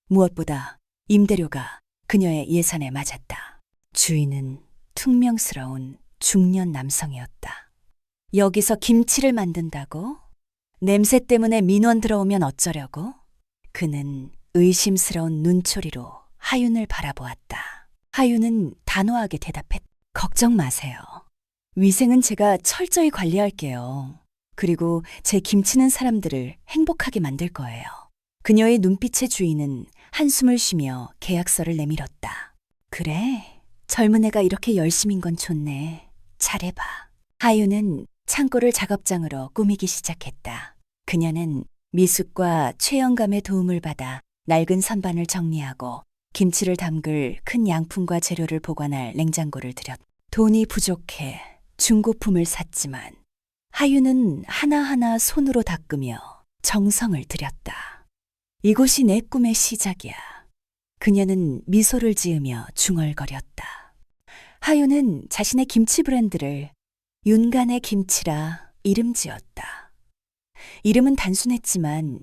무엇보다 임대료가 그녀의 예산에 맞았다. 주인은 퉁명스러운 중년 남성이었다. 여기서 김치를 만든다고? 냄새 때문에 민원 들어오면 어쩌려고? 그는 의심스러운 눈초리로 하윤을 바라보았다. 하윤은 단호하게 대답했다. 걱정 마세요. 위생은 제가 철저히 관리할게요. 그리고 제 김치는 사람들을 행복하게 만들 거예요. 그녀의 눈빛의 주인은 한숨을 쉬며 계약서를 내밀었다. 그래, 젊은 애가 이렇게 열심인 건 좋네. 잘해봐. 하윤은 창고를 작업장으로 꾸미기 시작했다. 그녀는 미숙과 최영감의 도움을 받아 낡은 선반을 정리하고 김치를 담글 큰 양품과 재료를 보관할 냉장고를 들였다. 돈이 부족해 중고품을 샀지만 하윤은 하나하나 손으로 닦으며 정성을 들였다. 이곳이 내 꿈의 시작이야. 그녀는 미소를 지으며 중얼거렸다. 하윤은 자신의 김치 브랜드를 윤간의 김치라 이름 지었다. 이름은 단순했지만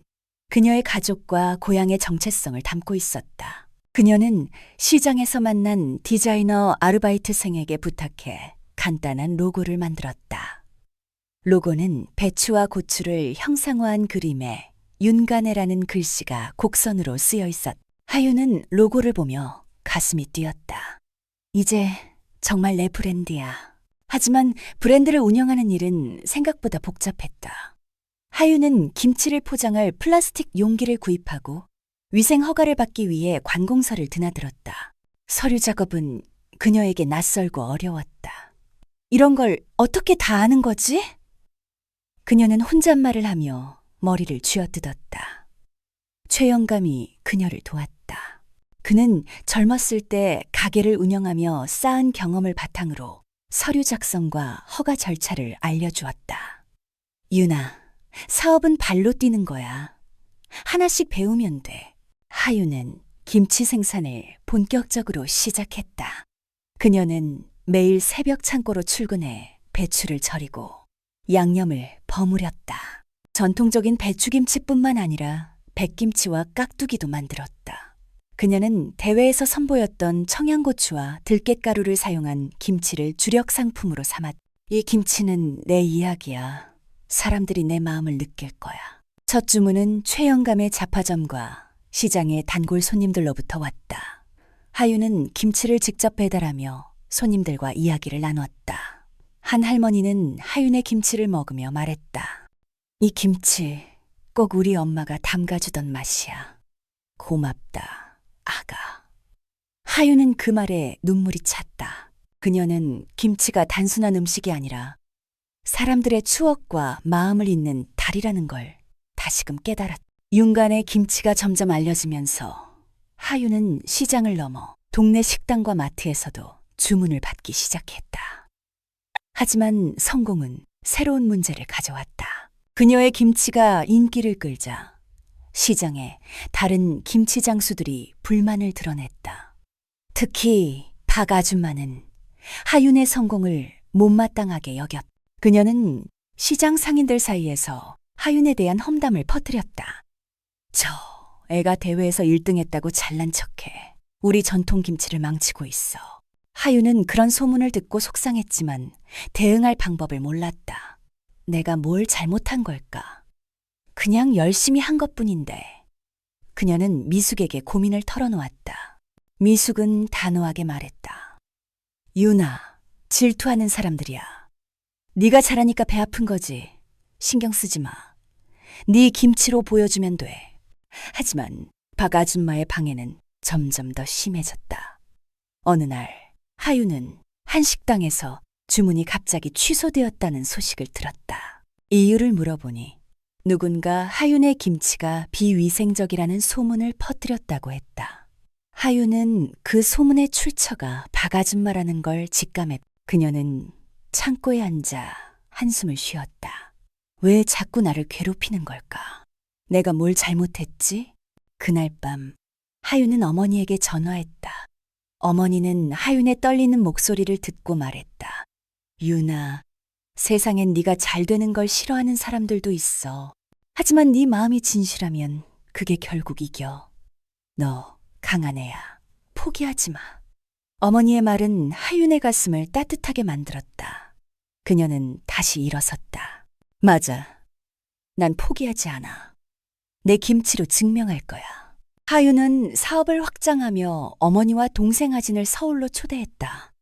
그녀의 가족과 고향의 정체성을 담고 있었다. 그녀는 시장에서 만난 디자이너 아르바이트생에게 부탁해 간단한 로고를 만들었다. 로고는 배추와 고추를 형상화한 그림에 윤간애라는 글씨가 곡선으로 쓰여 있었다. 하윤은 로고를 보며 가슴이 뛰었다. 이제 정말 내 브랜드야. 하지만 브랜드를 운영하는 일은 생각보다 복잡했다. 하유는 김치를 포장할 플라스틱 용기를 구입하고 위생 허가를 받기 위해 관공서를 드나들었다. 서류 작업은 그녀에게 낯설고 어려웠다. 이런 걸 어떻게 다 아는 거지? 그녀는 혼잣말을 하며 머리를 쥐어뜯었다. 최영감이 그녀를 도왔다. 그는 젊었을 때 가게를 운영하며 쌓은 경험을 바탕으로 서류 작성과 허가 절차를 알려주었다. 유나, 사업은 발로 뛰는 거야. 하나씩 배우면 돼. 하유는 김치 생산을 본격적으로 시작했다. 그녀는 매일 새벽 창고로 출근해 배추를 절이고 양념을 버무렸다. 전통적인 배추김치뿐만 아니라 백김치와 깍두기도 만들었다. 그녀는 대회에서 선보였던 청양고추와 들깨가루를 사용한 김치를 주력 상품으로 삼았다. 이 김치는 내 이야기야. 사람들이 내 마음을 느낄 거야. 첫 주문은 최영감의 잡화점과 시장의 단골 손님들로부터 왔다. 하유는 김치를 직접 배달하며 손님들과 이야기를 나눴다. 한 할머니는 하윤의 김치를 먹으며 말했다. 이 김치 꼭 우리 엄마가 담가주던 맛이야. 고맙다, 아가. 하윤은 그 말에 눈물이 찼다. 그녀는 김치가 단순한 음식이 아니라 사람들의 추억과 마음을 잇는 달이라는 걸 다시금 깨달았다. 윤간의 김치가 점점 알려지면서 하윤은 시장을 넘어 동네 식당과 마트에서도 주문을 받기 시작했다. 하지만 성공은 새로운 문제를 가져왔다. 그녀의 김치가 인기를 끌자 시장에 다른 김치 장수들이 불만을 드러냈다. 특히 박 아줌마는 하윤의 성공을 못마땅하게 여겼다. 그녀는 시장 상인들 사이에서 하윤에 대한 험담을 퍼뜨렸다. 저 애가 대회에서 1등했다고 잘난 척해. 우리 전통 김치를 망치고 있어. 하윤은 그런 소문을 듣고 속상했지만 대응할 방법을 몰랐다. 내가 뭘 잘못한 걸까? 그냥 열심히 한 것뿐인데. 그녀는 미숙에게 고민을 털어놓았다. 미숙은 단호하게 말했다. 유나, 질투하는 사람들이야. 네가 잘하니까 배 아픈 거지. 신경 쓰지 마. 네 김치로 보여주면 돼. 하지만 박 아줌마의 방해는 점점 더 심해졌다. 어느 날 하유는 한 식당에서 주문이 갑자기 취소되었다는 소식을 들었다. 이유를 물어보니 누군가 하윤의 김치가 비위생적이라는 소문을 퍼뜨렸다고 했다. 하윤은 그 소문의 출처가 박 아줌마라는 걸 직감했다. 그녀는 창고에 앉아 한숨을 쉬었다. 왜 자꾸 나를 괴롭히는 걸까? 내가 뭘 잘못했지? 그날 밤 하윤은 어머니에게 전화했다. 어머니는 하윤의 떨리는 목소리를 듣고 말했다. 유나, 세상엔 네가 잘 되는 걸 싫어하는 사람들도 있어. 하지만 네 마음이 진실하면 그게 결국 이겨. 너 강한 애야. 포기하지 마. 어머니의 말은 하윤의 가슴을 따뜻하게 만들었다. 그녀는 다시 일어섰다. 맞아. 난 포기하지 않아. 내 김치로 증명할 거야. 하윤은 사업을 확장하며 어머니와 동생 하진을 서울로 초대했다.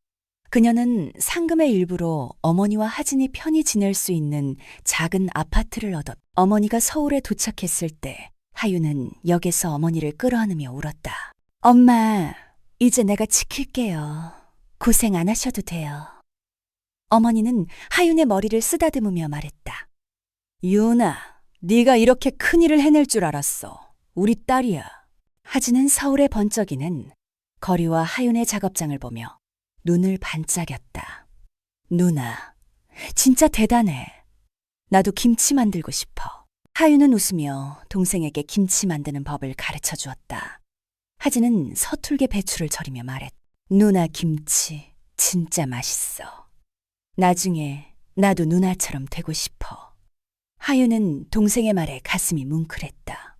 그녀는 상금의 일부로 어머니와 하진이 편히 지낼 수 있는 작은 아파트를 얻었다. 어머니가 서울에 도착했을 때 하윤은 역에서 어머니를 끌어안으며 울었다. 엄마, 이제 내가 지킬게요. 고생 안 하셔도 돼요. 어머니는 하윤의 머리를 쓰다듬으며 말했다. 유나, 네가 이렇게 큰일을 해낼 줄 알았어. 우리 딸이야. 하진은 서울에 번쩍이는 거리와 하윤의 작업장을 보며 눈을 반짝였다. 누나, 진짜 대단해. 나도 김치 만들고 싶어. 하윤은 웃으며 동생에게 김치 만드는 법을 가르쳐 주었다. 하진은 서툴게 배추를 절이며 말했다. 누나 김치 진짜 맛있어. 나중에 나도 누나처럼 되고 싶어. 하윤은 동생의 말에 가슴이 뭉클했다.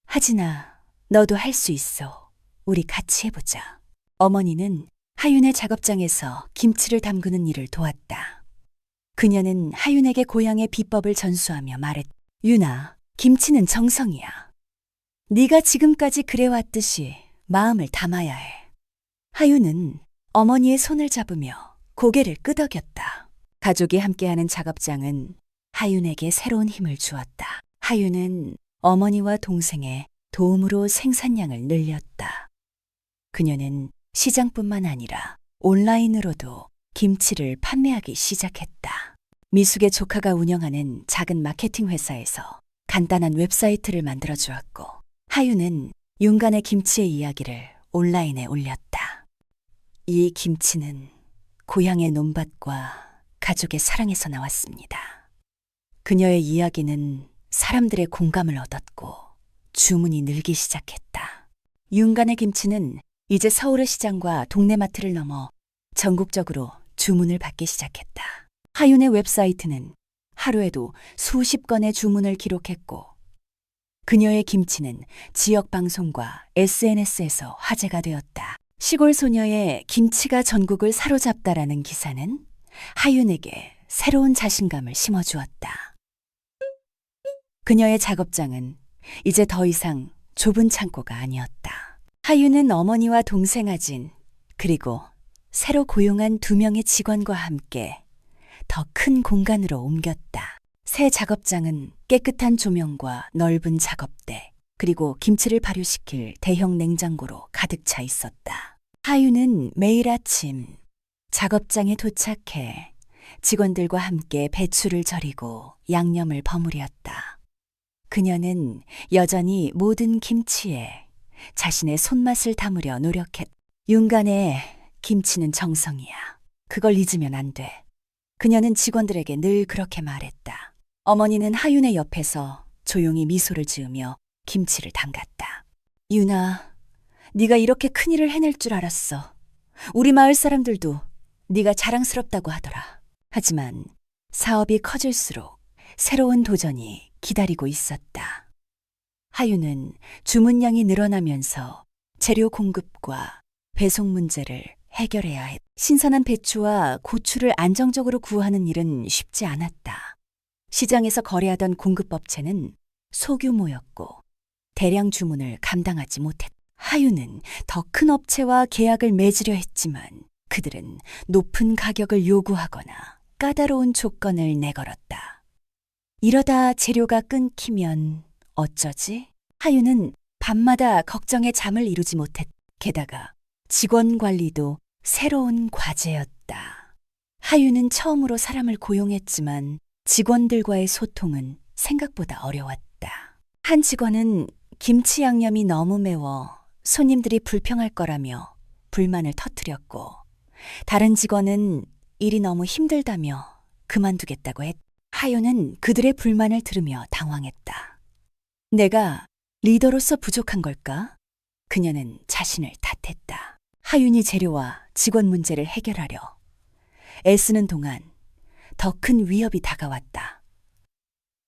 하진아, 너도 할 수 있어. 우리 같이 해보자. 어머니는 하윤의 작업장에서 김치를 담그는 일을 도왔다. 그녀는 하윤에게 고향의 비법을 전수하며 말했다. 유나, 김치는 정성이야. 네가 지금까지 그래왔듯이 마음을 담아야 해. 하윤은 어머니의 손을 잡으며 고개를 끄덕였다. 가족이 함께하는 작업장은 하윤에게 새로운 힘을 주었다. 하윤은 어머니와 동생의 도움으로 생산량을 늘렸다. 그녀는 시장뿐만 아니라 온라인으로도 김치를 판매하기 시작했다. 미숙의 조카가 운영하는 작은 마케팅 회사에서 간단한 웹사이트를 만들어 주었고, 하윤은 윤간의 김치의 이야기를 온라인에 올렸다. 이 김치는 고향의 논밭과 가족의 사랑에서 나왔습니다. 그녀의 이야기는 사람들의 공감을 얻었고 주문이 늘기 시작했다. 윤간의 김치는 이제 서울의 시장과 동네 마트를 넘어 전국적으로 주문을 받기 시작했다. 하윤의 웹사이트는 하루에도 수십 건의 주문을 기록했고, 그녀의 김치는 지역 방송과 SNS에서 화제가 되었다. 시골 소녀의 김치가 전국을 사로잡다라는 기사는 하윤에게 새로운 자신감을 심어주었다. 그녀의 작업장은 이제 더 이상 좁은 창고가 아니었다. 하윤은 어머니와 동생 아진, 그리고 새로 고용한 2명의 직원과 함께 더 큰 공간으로 옮겼다. 새 작업장은 깨끗한 조명과 넓은 작업대, 그리고 김치를 발효시킬 대형 냉장고로 가득 차 있었다. 하윤은 매일 아침 작업장에 도착해 직원들과 함께 배추를 절이고 양념을 버무렸다. 그녀는 여전히 모든 김치에 자신의 손맛을 담으려 노력했다. 윤간의 김치는 정성이야. 그걸 잊으면 안 돼. 그녀는 직원들에게 늘 그렇게 말했다. 어머니는 하윤의 옆에서 조용히 미소를 지으며 김치를 담갔다. 윤아, 네가 이렇게 큰일을 해낼 줄 알았어. 우리 마을 사람들도 네가 자랑스럽다고 하더라. 하지만 사업이 커질수록 새로운 도전이 기다리고 있었다. 하윤은 주문량이 늘어나면서 재료 공급과 배송 문제를 해결해야 했다. 신선한 배추와 고추를 안정적으로 구하는 일은 쉽지 않았다. 시장에서 거래하던 공급업체는 소규모였고 대량 주문을 감당하지 못했다. 하윤은 더 큰 업체와 계약을 맺으려 했지만 그들은 높은 가격을 요구하거나 까다로운 조건을 내걸었다. 이러다 재료가 끊기면 어쩌지? 하윤은 밤마다 걱정에 잠을 이루지 못했다. 게다가 직원 관리도 새로운 과제였다. 하윤은 처음으로 사람을 고용했지만 직원들과의 소통은 생각보다 어려웠다. 한 직원은 김치 양념이 너무 매워 손님들이 불평할 거라며 불만을 터뜨렸고, 다른 직원은 일이 너무 힘들다며 그만두겠다고 했다. 하윤은 그들의 불만을 들으며 당황했다. 내가 리더로서 부족한 걸까? 그녀는 자신을 탓했다. 하윤이 재료와 직원 문제를 해결하려 애쓰는 동안 더 큰 위협이 다가왔다.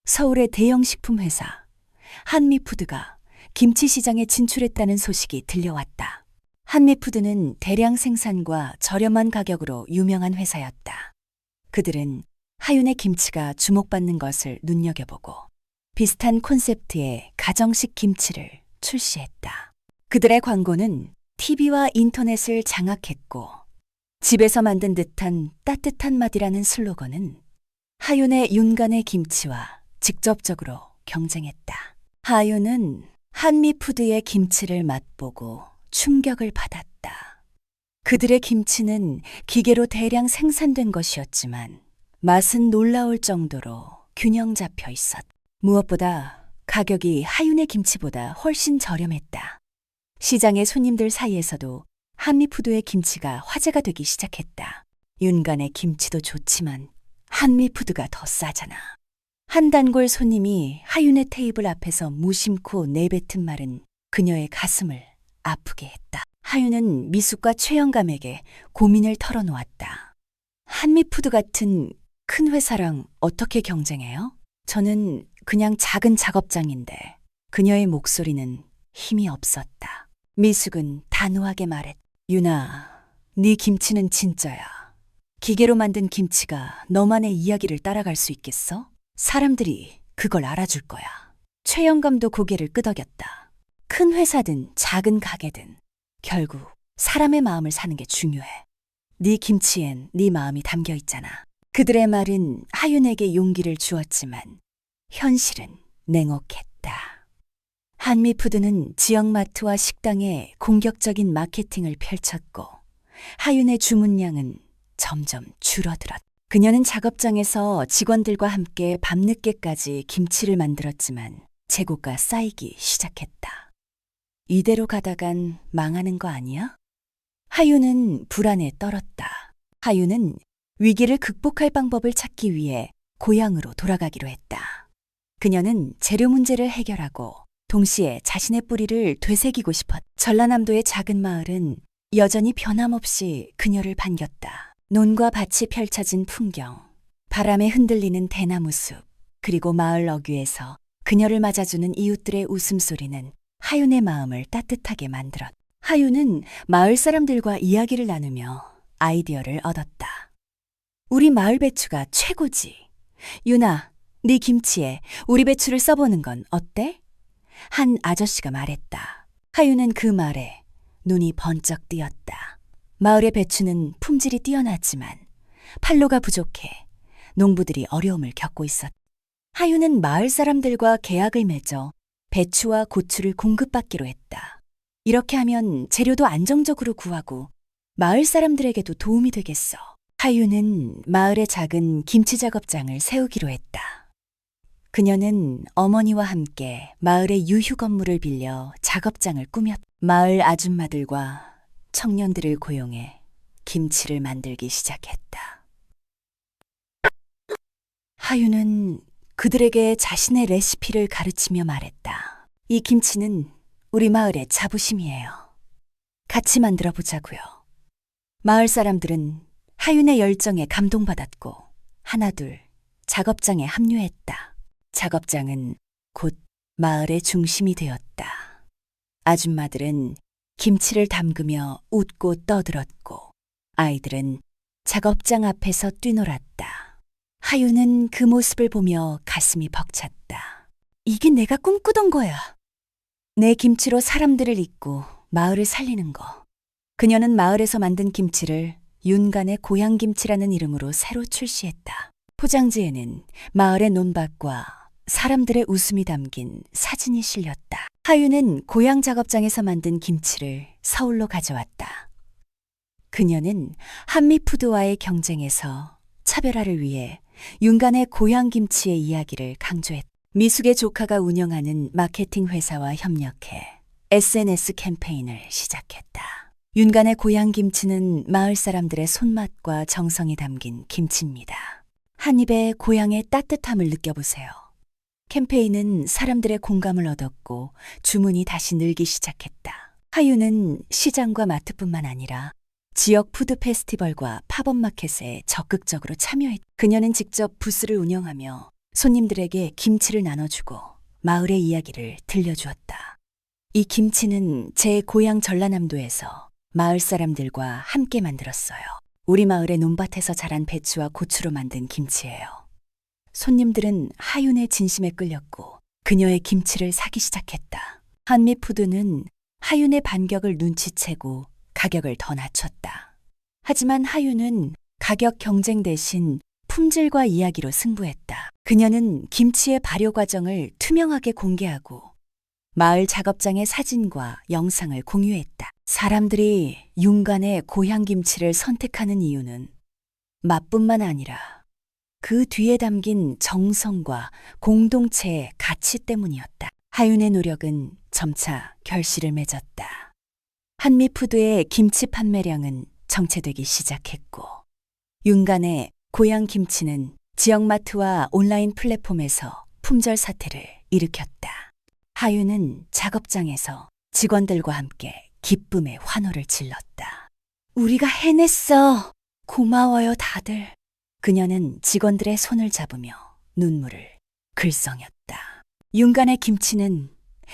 서울의 대형 식품회사 한미푸드가 김치 시장에 진출했다는 소식이 들려왔다. 한미푸드는 대량 생산과 저렴한 가격으로 유명한 회사였다. 그들은 하윤의 김치가 주목받는 것을 눈여겨보고 비슷한 콘셉트의 가정식 김치를 출시했다. 그들의 광고는 TV와 인터넷을 장악했고, 집에서 만든 듯한 따뜻한 맛이라는 슬로건은 하윤의 윤간의 김치와 직접적으로 경쟁했다. 하윤은 한미푸드의 김치를 맛보고 충격을 받았다. 그들의 김치는 기계로 대량 생산된 것이었지만 맛은 놀라울 정도로 균형 잡혀 있었다. 무엇보다 가격이 하윤의 김치보다 훨씬 저렴했다. 시장의 손님들 사이에서도 한미푸드의 김치가 화제가 되기 시작했다. 윤간의 김치도 좋지만 한미푸드가 더 싸잖아. 한 단골 손님이 하윤의 테이블 앞에서 무심코 내뱉은 말은 그녀의 가슴을 아프게 했다. 하윤은 미숙과 최영감에게 고민을 털어놓았다. 한미푸드 같은 큰 회사랑 어떻게 경쟁해요? 저는 그냥 작은 작업장인데. 그녀의 목소리는 힘이 없었다. 미숙은 단호하게 말했다. 윤아, 네 김치는 진짜야. 기계로 만든 김치가 너만의 이야기를 따라갈 수 있겠어? 사람들이 그걸 알아줄 거야. 최영감도 고개를 끄덕였다. 큰 회사든 작은 가게든 결국 사람의 마음을 사는 게 중요해. 네 김치엔 네 마음이 담겨 있잖아. 그들의 말은 하윤에게 용기를 주었지만 현실은 냉혹했다. 한미푸드는 지역마트와 식당에 공격적인 마케팅을 펼쳤고 하윤의 주문량은 점점 줄어들었다. 그녀는 작업장에서 직원들과 함께 밤늦게까지 김치를 만들었지만 재고가 쌓이기 시작했다. 이대로 가다간 망하는 거 아니야? 하윤은 불안에 떨었다. 하윤은 위기를 극복할 방법을 찾기 위해 고향으로 돌아가기로 했다. 그녀는 재료 문제를 해결하고 동시에 자신의 뿌리를 되새기고 싶었다. 전라남도의 작은 마을은 여전히 변함없이 그녀를 반겼다. 논과 밭이 펼쳐진 풍경, 바람에 흔들리는 대나무 숲, 그리고 마을 어귀에서 그녀를 맞아주는 이웃들의 웃음소리는 하윤의 마음을 따뜻하게 만들었다. 하윤은 마을 사람들과 이야기를 나누며 아이디어를 얻었다. 우리 마을 배추가 최고지. 윤아, 네 김치에 우리 배추를 써보는 건 어때? 한 아저씨가 말했다. 하윤은 그 말에 눈이 번쩍 뜨였다. 마을의 배추는 품질이 뛰어났지만 판로가 부족해 농부들이 어려움을 겪고 있었다. 하윤은 마을 사람들과 계약을 맺어 배추와 고추를 공급받기로 했다. 이렇게 하면 재료도 안정적으로 구하고 마을 사람들에게도 도움이 되겠어. 하윤은 마을의 작은 김치 작업장을 세우기로 했다. 그녀는 어머니와 함께 마을의 유휴 건물을 빌려 작업장을 꾸몄다. 마을 아줌마들과 청년들을 고용해 김치를 만들기 시작했다. 하윤은 그들에게 자신의 레시피를 가르치며 말했다. 이 김치는 우리 마을의 자부심이에요. 같이 만들어 보자고요. 마을 사람들은 하윤의 열정에 감동받았고 하나둘 작업장에 합류했다. 작업장은 곧 마을의 중심이 되었다. 아줌마들은 김치를 담그며 웃고 떠들었고 아이들은 작업장 앞에서 뛰놀았다. 하윤은 그 모습을 보며 가슴이 벅찼다. 이게 내가 꿈꾸던 거야. 내 김치로 사람들을 잇고 마을을 살리는 거. 그녀는 마을에서 만든 김치를 윤간의 고향김치라는 이름으로 새로 출시했다. 포장지에는 마을의 논밭과 사람들의 웃음이 담긴 사진이 실렸다. 하윤은 고향 작업장에서 만든 김치를 서울로 가져왔다. 그녀는 한미푸드와의 경쟁에서 차별화를 위해 윤간의 고향 김치의 이야기를 강조했다. 미숙의 조카가 운영하는 마케팅 회사와 협력해 SNS 캠페인을 시작했다. 윤간의 고향 김치는 마을 사람들의 손맛과 정성이 담긴 김치입니다. 한 입에 고향의 따뜻함을 느껴보세요. 캠페인은 사람들의 공감을 얻었고 주문이 다시 늘기 시작했다. 하윤은 시장과 마트뿐만 아니라 지역 푸드 페스티벌과 팝업 마켓에 적극적으로 참여했다. 그녀는 직접 부스를 운영하며 손님들에게 김치를 나눠주고 마을의 이야기를 들려주었다. 이 김치는 제 고향 전라남도에서 마을 사람들과 함께 만들었어요. 우리 마을의 논밭에서 자란 배추와 고추로 만든 김치예요. 손님들은 하윤의 진심에 끌렸고 그녀의 김치를 사기 시작했다. 한미푸드는 하윤의 반격을 눈치채고 가격을 더 낮췄다. 하지만 하윤은 가격 경쟁 대신 품질과 이야기로 승부했다. 그녀는 김치의 발효 과정을 투명하게 공개하고 마을 작업장의 사진과 영상을 공유했다. 사람들이 윤간의 고향 김치를 선택하는 이유는 맛뿐만 아니라 그 뒤에 담긴 정성과 공동체의 가치 때문이었다. 하윤의 노력은 점차 결실을 맺었다. 한미푸드의 김치 판매량은 정체되기 시작했고 윤간의 고향 김치는 지역마트와 온라인 플랫폼에서 품절 사태를 일으켰다. 하윤은 작업장에서 직원들과 함께 기쁨의 환호를 질렀다. 우리가 해냈어. 고마워요, 다들. 그녀는 직원들의 손을 잡으며 눈물을 글썽였다. 윤간의 김치는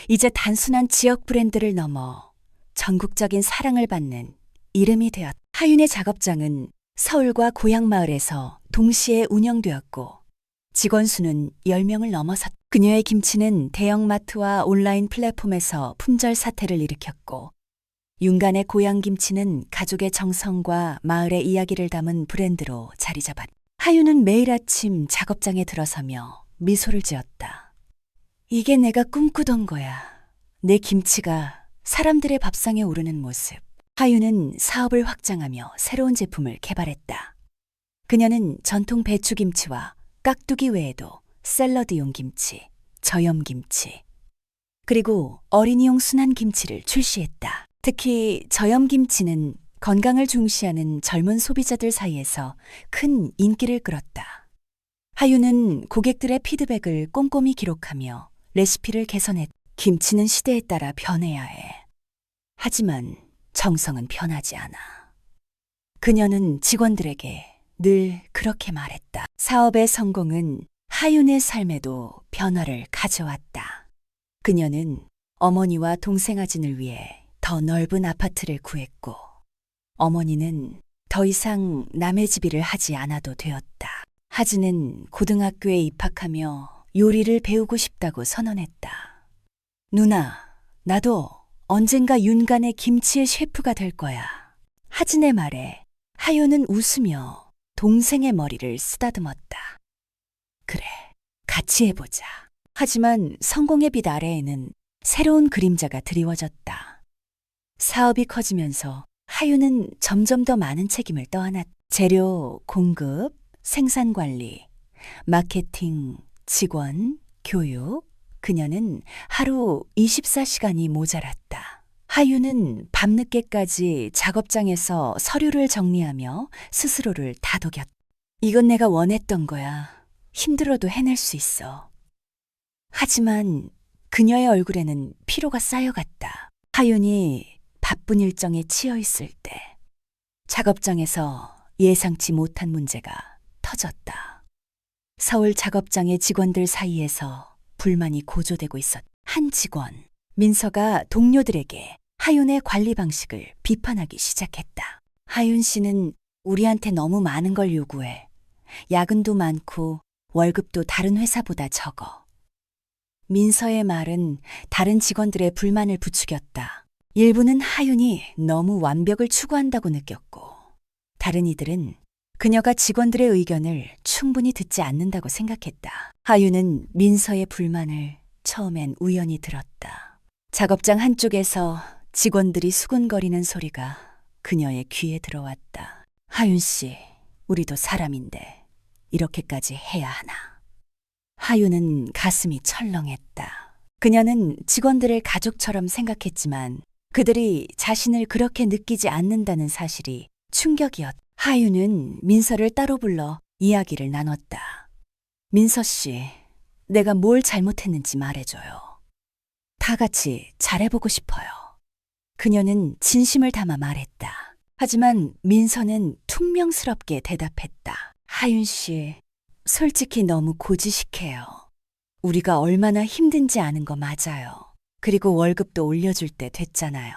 이제 단순한 지역 브랜드를 넘어 전국적인 사랑을 받는 이름이 되었다. 하윤의 작업장은 서울과 고향 마을에서 동시에 운영되었고 직원 수는 10명을 넘어섰다. 그녀의 김치는 대형마트와 온라인 플랫폼에서 품절 사태를 일으켰고 윤간의 고향 김치는 가족의 정성과 마을의 이야기를 담은 브랜드로 자리 잡았다. 하윤은 매일 아침 작업장에 들어서며 미소를 지었다. 이게 내가 꿈꾸던 거야. 내 김치가 사람들의 밥상에 오르는 모습. 하윤은 사업을 확장하며 새로운 제품을 개발했다. 그녀는 전통 배추김치와 깍두기 외에도 샐러드용 김치, 저염김치, 그리고 어린이용 순한 김치를 출시했다. 특히 저염김치는 건강을 중시하는 젊은 소비자들 사이에서 큰 인기를 끌었다. 하윤은 고객들의 피드백을 꼼꼼히 기록하며 레시피를 개선했다. 김치는 시대에 따라 변해야 해. 하지만 정성은 변하지 않아. 그녀는 직원들에게 늘 그렇게 말했다. 사업의 성공은 하윤의 삶에도 변화를 가져왔다. 그녀는 어머니와 동생 아진을 위해 더 넓은 아파트를 구했고, 어머니는 더 이상 남의 집일을 하지 않아도 되었다. 하진은 고등학교에 입학하며 요리를 배우고 싶다고 선언했다. 누나, 나도 언젠가 윤간의 김치의 셰프가 될 거야. 하진의 말에 하윤은 웃으며 동생의 머리를 쓰다듬었다. 그래, 같이 해보자. 하지만 성공의 빛 아래에는 새로운 그림자가 드리워졌다. 사업이 커지면서 하윤은 점점 더 많은 책임을 떠안았다. 재료, 공급, 생산 관리, 마케팅, 직원, 교육. 그녀는 하루 24시간이 모자랐다. 하윤은 밤늦게까지 작업장에서 서류를 정리하며 스스로를 다독였다. 이건 내가 원했던 거야. 힘들어도 해낼 수 있어. 하지만 그녀의 얼굴에는 피로가 쌓여갔다. 하윤이 바쁜 일정에 치여 있을 때 작업장에서 예상치 못한 문제가 터졌다. 서울 작업장의 직원들 사이에서 불만이 고조되고 있었다. 한 직원, 민서가 동료들에게 하윤의 관리 방식을 비판하기 시작했다. 하윤 씨는 우리한테 너무 많은 걸 요구해. 야근도 많고 월급도 다른 회사보다 적어. 민서의 말은 다른 직원들의 불만을 부추겼다. 일부는 하윤이 너무 완벽을 추구한다고 느꼈고, 다른 이들은 그녀가 직원들의 의견을 충분히 듣지 않는다고 생각했다. 하윤은 민서의 불만을 처음엔 우연히 들었다. 작업장 한쪽에서 직원들이 수군거리는 소리가 그녀의 귀에 들어왔다. 하윤 씨, 우리도 사람인데 이렇게까지 해야 하나? 하윤은 가슴이 철렁했다. 그녀는 직원들을 가족처럼 생각했지만 그들이 자신을 그렇게 느끼지 않는다는 사실이 충격이었다. 하윤은 민서를 따로 불러 이야기를 나눴다. 민서 씨, 내가 뭘 잘못했는지 말해줘요. 다 같이 잘해보고 싶어요. 그녀는 진심을 담아 말했다. 하지만 민서는 퉁명스럽게 대답했다. 하윤 씨, 솔직히 너무 고지식해요. 우리가 얼마나 힘든지 아는 거 맞아요. 그리고 월급도 올려줄 때 됐잖아요.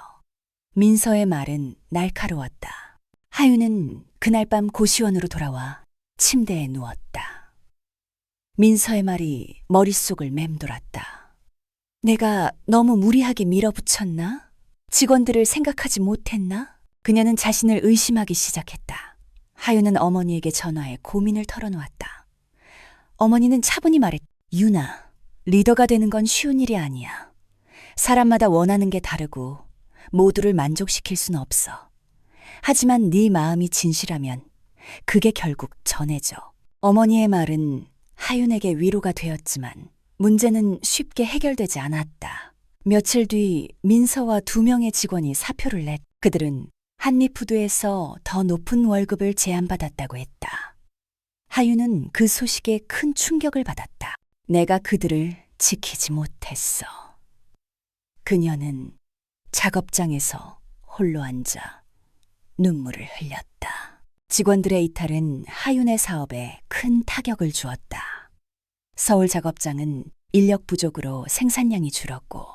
민서의 말은 날카로웠다. 하윤은 그날 밤 고시원으로 돌아와 침대에 누웠다. 민서의 말이 머릿속을 맴돌았다. 내가 너무 무리하게 밀어붙였나? 직원들을 생각하지 못했나? 그녀는 자신을 의심하기 시작했다. 하윤은 어머니에게 전화해 고민을 털어놓았다. 어머니는 차분히 말했다. 유나, 리더가 되는 건 쉬운 일이 아니야. 사람마다 원하는 게 다르고 모두를 만족시킬 수는 없어. 하지만 네 마음이 진실하면 그게 결국 전해져. 어머니의 말은 하윤에게 위로가 되었지만 문제는 쉽게 해결되지 않았다. 며칠 뒤 민서와 2명의 직원이 사표를 냈다. 그들은 한미푸드에서 더 높은 월급을 제안받았다고 했다. 하윤은 그 소식에 큰 충격을 받았다. 내가 그들을 지키지 못했어. 그녀는 작업장에서 홀로 앉아 눈물을 흘렸다. 직원들의 이탈은 하윤의 사업에 큰 타격을 주었다. 서울 작업장은 인력 부족으로 생산량이 줄었고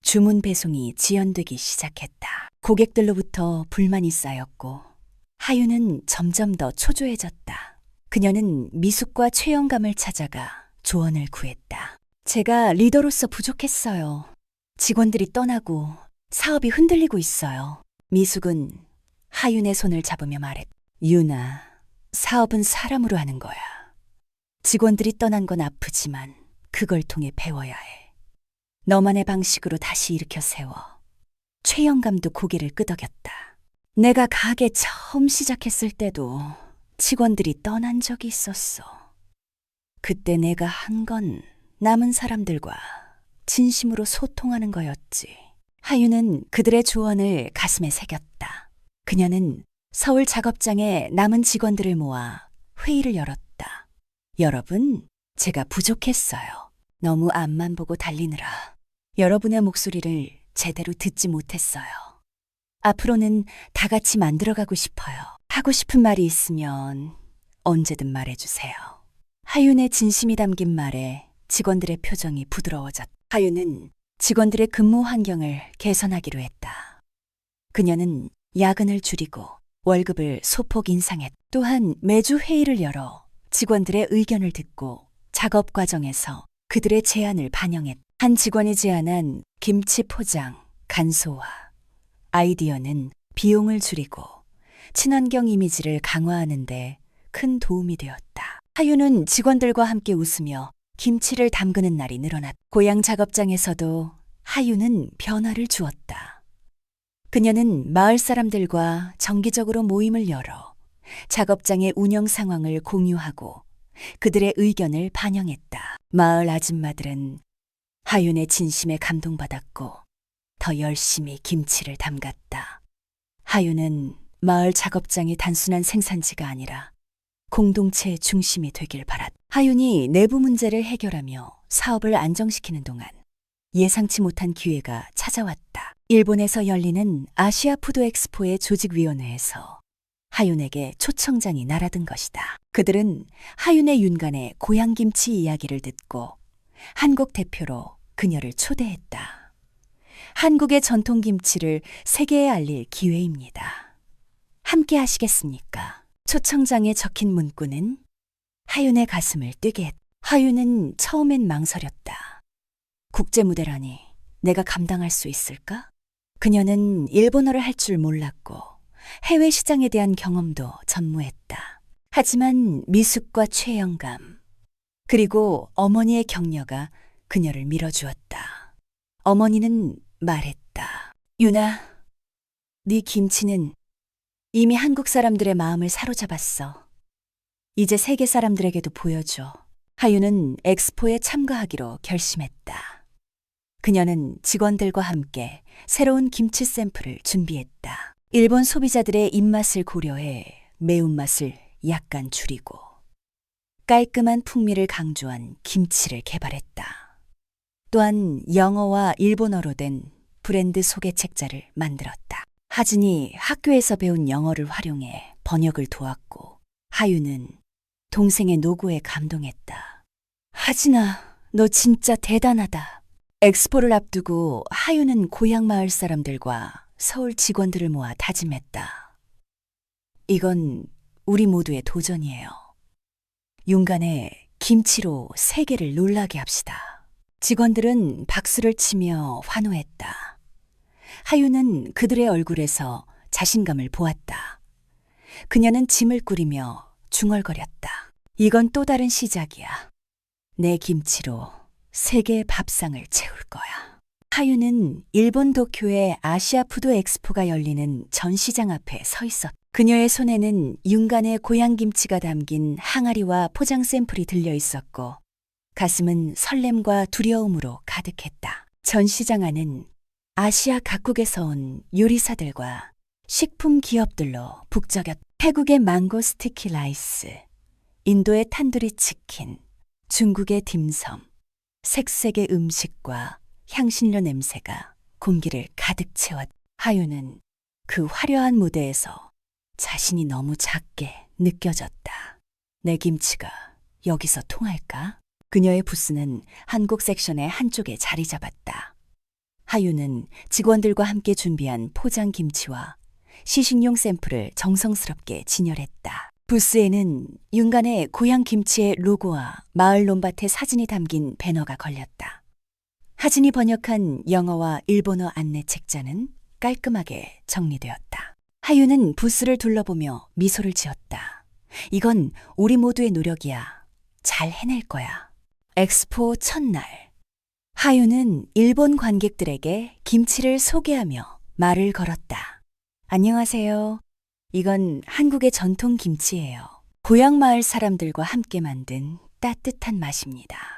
주문 배송이 지연되기 시작했다. 고객들로부터 불만이 쌓였고 하윤은 점점 더 초조해졌다. 그녀는 미숙과 최영감을 찾아가 조언을 구했다. 제가 리더로서 부족했어요. 직원들이 떠나고 사업이 흔들리고 있어요. 미숙은 하윤의 손을 잡으며 말했다. 윤아, 사업은 사람으로 하는 거야. 직원들이 떠난 건 아프지만 그걸 통해 배워야 해. 너만의 방식으로 다시 일으켜 세워. 최영감도 고개를 끄덕였다. 내가 가게 처음 시작했을 때도 직원들이 떠난 적이 있었어. 그때 내가 한 건 남은 사람들과 진심으로 소통하는 거였지. 하윤은 그들의 조언을 가슴에 새겼다. 그녀는 서울 작업장에 남은 직원들을 모아 회의를 열었다. 여러분, 제가 부족했어요. 너무 앞만 보고 달리느라 여러분의 목소리를 제대로 듣지 못했어요. 앞으로는 다 같이 만들어가고 싶어요. 하고 싶은 말이 있으면 언제든 말해주세요. 하윤의 진심이 담긴 말에 직원들의 표정이 부드러워졌다. 하윤은 직원들의 근무 환경을 개선하기로 했다. 그녀는 야근을 줄이고 월급을 소폭 인상했다. 또한 매주 회의를 열어 직원들의 의견을 듣고 작업 과정에서 그들의 제안을 반영했다. 한 직원이 제안한 김치 포장, 간소화, 아이디어는 비용을 줄이고 친환경 이미지를 강화하는 데 큰 도움이 되었다. 하윤은 직원들과 함께 웃으며 김치를 담그는 날이 늘어났다. 고향 작업장에서도 하윤은 변화를 주었다. 그녀는 마을 사람들과 정기적으로 모임을 열어 작업장의 운영 상황을 공유하고 그들의 의견을 반영했다. 마을 아줌마들은 하윤의 진심에 감동받았고 더 열심히 김치를 담갔다. 하윤은 마을 작업장이 단순한 생산지가 아니라 공동체의 중심이 되길 바랐다. 하윤이 내부 문제를 해결하며 사업을 안정시키는 동안 예상치 못한 기회가 찾아왔다. 일본에서 열리는 아시아 푸드 엑스포의 조직위원회에서 하윤에게 초청장이 날아든 것이다. 그들은 하윤의 윤간의 고향김치 이야기를 듣고 한국 대표로 그녀를 초대했다. 한국의 전통김치를 세계에 알릴 기회입니다. 함께 하시겠습니까? 초청장에 적힌 문구는 하윤의 가슴을 뛰게 했다. 하윤은 처음엔 망설였다. 국제무대라니 내가 감당할 수 있을까? 그녀는 일본어를 할 줄 몰랐고 해외 시장에 대한 경험도 전무했다. 하지만 미숙과 최영감, 그리고 어머니의 격려가 그녀를 밀어주었다. 어머니는 말했다. 윤아, 네 김치는 이미 한국 사람들의 마음을 사로잡았어. 이제 세계 사람들에게도 보여줘. 하윤은 엑스포에 참가하기로 결심했다. 그녀는 직원들과 함께 새로운 김치 샘플을 준비했다. 일본 소비자들의 입맛을 고려해 매운맛을 약간 줄이고 깔끔한 풍미를 강조한 김치를 개발했다. 또한 영어와 일본어로 된 브랜드 소개 책자를 만들었다. 하진이 학교에서 배운 영어를 활용해 번역을 도왔고 하윤은 동생의 노고에 감동했다. 하진아, 너 진짜 대단하다. 엑스포를 앞두고 하윤은 고향 마을 사람들과 서울 직원들을 모아 다짐했다. 이건 우리 모두의 도전이에요. 윤간의 김치로 세계를 놀라게 합시다. 직원들은 박수를 치며 환호했다. 하윤은 그들의 얼굴에서 자신감을 보았다. 그녀는 짐을 꾸리며 중얼거렸다. 이건 또 다른 시작이야. 내 김치로 세계의 밥상을 채울 거야. 하윤은 일본 도쿄의 아시아 푸드 엑스포가 열리는 전시장 앞에 서 있었다. 그녀의 손에는 윤간의 고향 김치가 담긴 항아리와 포장 샘플이 들려 있었고 가슴은 설렘과 두려움으로 가득했다. 전시장 안은 아시아 각국에서 온 요리사들과 식품 기업들로 북적였다. 태국의 망고 스티키 라이스, 인도의 탄두리 치킨, 중국의 딤섬, 색색의 음식과 향신료 냄새가 공기를 가득 채웠다. 하윤은 그 화려한 무대에서 자신이 너무 작게 느껴졌다. 내 김치가 여기서 통할까? 그녀의 부스는 한국 섹션의 한쪽에 자리 잡았다. 하윤은 직원들과 함께 준비한 포장 김치와 시식용 샘플을 정성스럽게 진열했다. 부스에는 윤간의 고향 김치의 로고와 마을 논밭의 사진이 담긴 배너가 걸렸다. 하진이 번역한 영어와 일본어 안내 책자는 깔끔하게 정리되었다. 하유는 부스를 둘러보며 미소를 지었다. 이건 우리 모두의 노력이야. 잘 해낼 거야. 엑스포 첫날. 하유는 일본 관객들에게 김치를 소개하며 말을 걸었다. 안녕하세요. 이건 한국의 전통 김치예요. 고향 마을 사람들과 함께 만든 따뜻한 맛입니다.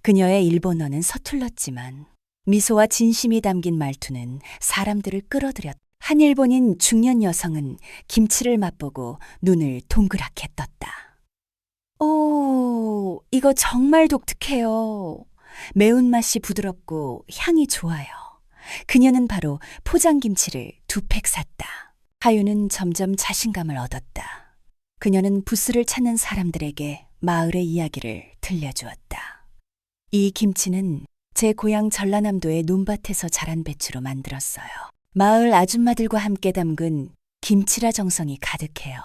그녀의 일본어는 서툴렀지만 미소와 진심이 담긴 말투는 사람들을 끌어들였다. 한 일본인 중년 여성은 김치를 맛보고 눈을 동그랗게 떴다. 오, 이거 정말 독특해요. 매운맛이 부드럽고 향이 좋아요. 그녀는 바로 포장김치를 2팩 샀다. 하유는 점점 자신감을 얻었다. 그녀는 부스를 찾는 사람들에게 마을의 이야기를 들려주었다. 이 김치는 제 고향 전라남도의 논밭에서 자란 배추로 만들었어요. 마을 아줌마들과 함께 담근 김치라 정성이 가득해요.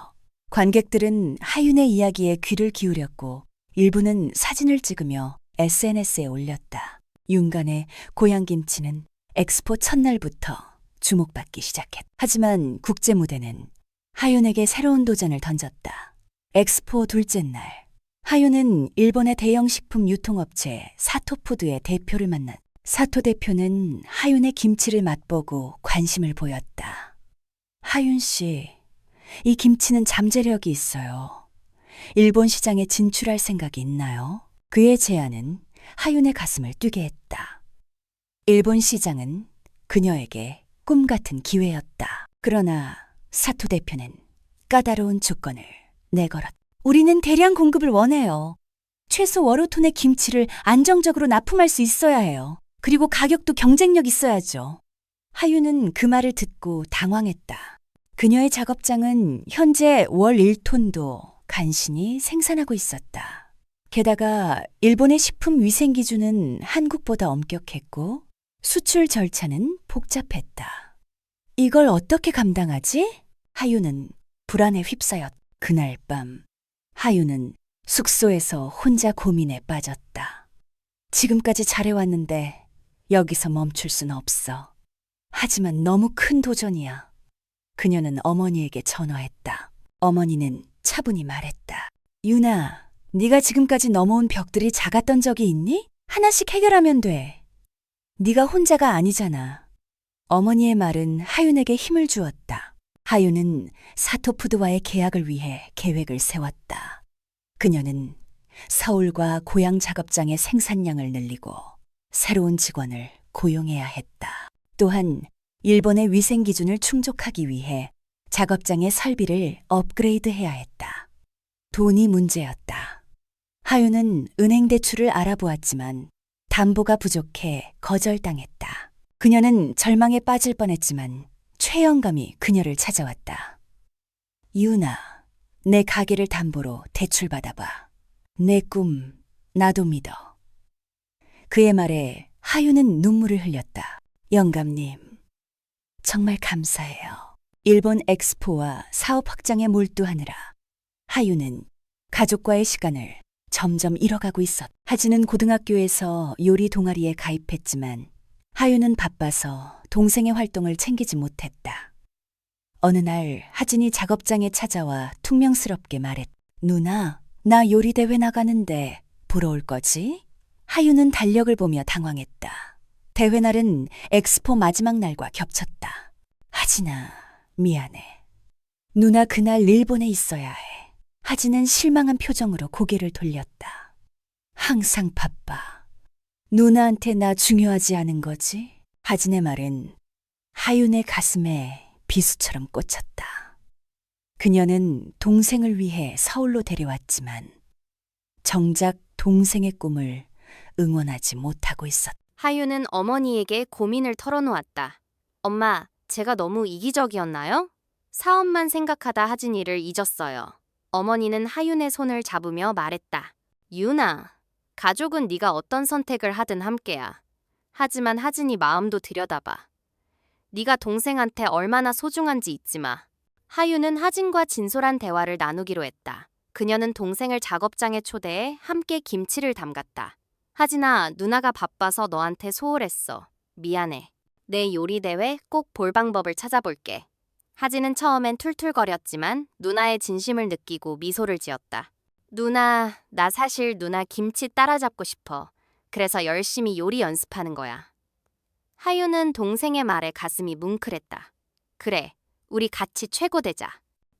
관객들은 하윤의 이야기에 귀를 기울였고 일부는 사진을 찍으며 SNS에 올렸다. 윤간의 고향 김치는 엑스포 첫날부터 주목받기 시작했다. 하지만 국제 무대는 하윤에게 새로운 도전을 던졌다. 엑스포 둘째 날, 하윤은 일본의 대형 식품 유통업체 사토푸드의 대표를 만났다. 사토 대표는 하윤의 김치를 맛보고 관심을 보였다. 하윤 씨, 이 김치는 잠재력이 있어요. 일본 시장에 진출할 생각이 있나요? 그의 제안은 하윤의 가슴을 뛰게 했다. 일본 시장은 그녀에게 꿈 같은 기회였다. 그러나 사토 대표는 까다로운 조건을 내걸었다. 우리는 대량 공급을 원해요. 최소 월호톤의 김치를 안정적으로 납품할 수 있어야 해요. 그리고 가격도 경쟁력 있어야죠. 하윤은 그 말을 듣고 당황했다. 그녀의 작업장은 현재 월 1톤도 간신히 생산하고 있었다. 게다가 일본의 식품 위생 기준은 한국보다 엄격했고 수출 절차는 복잡했다. 이걸 어떻게 감당하지? 하윤은 불안에 휩싸였다. 그날 밤 하윤은 숙소에서 혼자 고민에 빠졌다. 지금까지 잘해왔는데 여기서 멈출 순 없어. 하지만 너무 큰 도전이야. 그녀는 어머니에게 전화했다. 어머니는 차분히 말했다. 유나, 네가 지금까지 넘어온 벽들이 작았던 적이 있니? 하나씩 해결하면 돼. 네가 혼자가 아니잖아. 어머니의 말은 하윤에게 힘을 주었다. 하윤은 사토푸드와의 계약을 위해 계획을 세웠다. 그녀는 서울과 고향 작업장의 생산량을 늘리고 새로운 직원을 고용해야 했다. 또한 일본의 위생 기준을 충족하기 위해 작업장의 설비를 업그레이드해야 했다. 돈이 문제였다. 하윤은 은행 대출을 알아보았지만 담보가 부족해 거절당했다. 그녀는 절망에 빠질 뻔했지만 최영감이 그녀를 찾아왔다. 유나, 내 가게를 담보로 대출받아봐. 내 꿈, 나도 믿어. 그의 말에 하윤은 눈물을 흘렸다. 영감님, 정말 감사해요. 일본 엑스포와 사업 확장에 몰두하느라 하윤은 가족과의 시간을 점점 잃어가고 있었다. 하진은 고등학교에서 요리 동아리에 가입했지만 하윤은 바빠서 동생의 활동을 챙기지 못했다. 어느 날 하진이 작업장에 찾아와 퉁명스럽게 말했다. 누나, 나 요리대회 나가는데 보러 올 거지? 하윤은 달력을 보며 당황했다. 대회 날은 엑스포 마지막 날과 겹쳤다. 하진아, 미안해. 누나 그날 일본에 있어야 해. 하진은 실망한 표정으로 고개를 돌렸다. 항상 바빠. 누나한테 나 중요하지 않은 거지? 하진의 말은 하윤의 가슴에 비수처럼 꽂혔다. 그녀는 동생을 위해 서울로 데려왔지만 정작 동생의 꿈을 응원하지 못하고 있었다. 하윤은 어머니에게 고민을 털어놓았다. 엄마, 제가 너무 이기적이었나요? 사업만 생각하다 하진 일을 잊었어요. 어머니는 하윤의 손을 잡으며 말했다. 유나, 가족은 네가 어떤 선택을 하든 함께야. 하지만 하진이 마음도 들여다봐. 네가 동생한테 얼마나 소중한지 잊지 마. 하윤은 하진과 진솔한 대화를 나누기로 했다. 그녀는 동생을 작업장에 초대해 함께 김치를 담갔다. 하진아, 누나가 바빠서 너한테 소홀했어. 미안해. 내 요리 대회 꼭 볼 방법을 찾아볼게. 하진은 처음엔 툴툴거렸지만 누나의 진심을 느끼고 미소를 지었다. 누나, 나 사실 누나 김치 따라잡고 싶어. 그래서 열심히 요리 연습하는 거야. 하유는 동생의 말에 가슴이 뭉클했다. 그래, 우리 같이 최고 되자.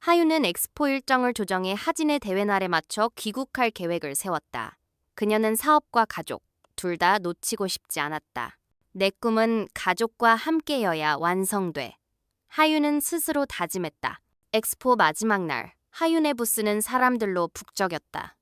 하유는 엑스포 일정을 조정해 하진의 대회 날에 맞춰 귀국할 계획을 세웠다. 그녀는 사업과 가족, 둘 다 놓치고 싶지 않았다. 내 꿈은 가족과 함께여야 완성돼. 하유는 스스로 다짐했다. 엑스포 마지막 날, 하윤의 부스는 사람들로 북적였다.